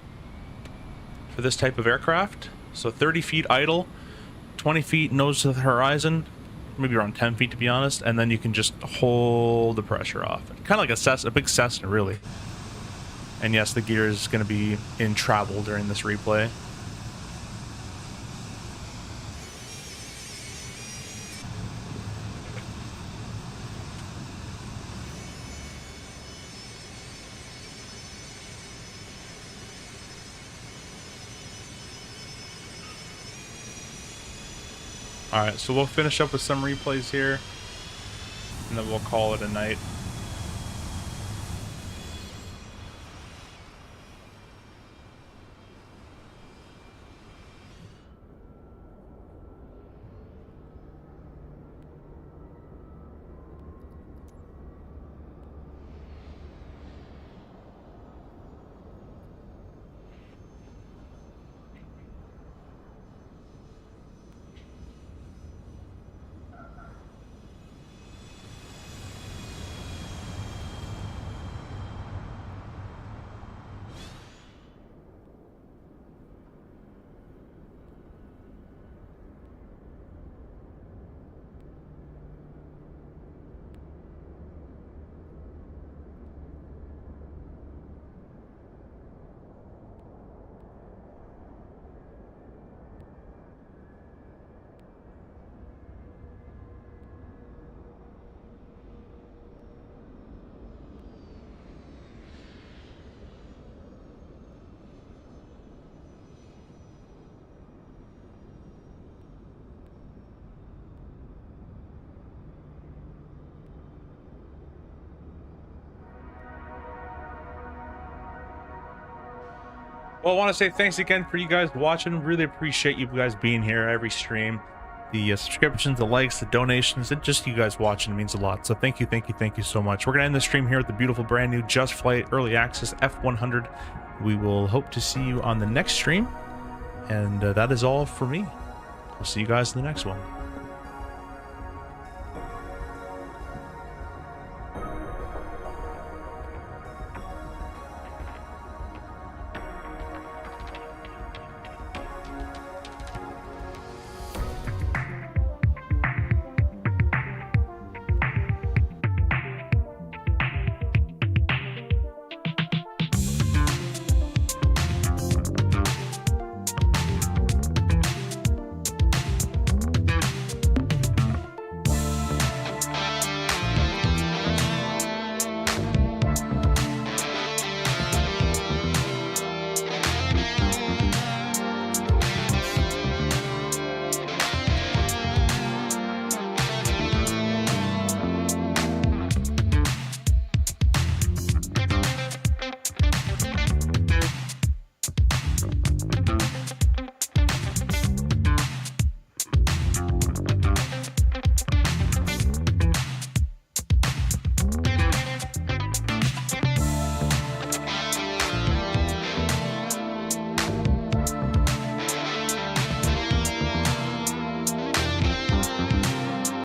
for this type of aircraft. So 30 feet idle, 20 feet nose to the horizon, maybe around 10 feet to be honest, and then you can just hold the pressure off. Kind of like a big Cessna, really. And yes, the gear is going to be in travel during this replay. Alright, so we'll finish up with some replays here, and then we'll call it a night. Well, I want to say thanks again for you guys watching. Really appreciate you guys being here every stream. The subscriptions, the likes, the donations, and just you guys watching means a lot. So thank you so much. We're going to end the stream here with the beautiful brand new Just Flight Early Access F100. We will hope to see you on the next stream. And that is all for me. We'll see you guys in the next one.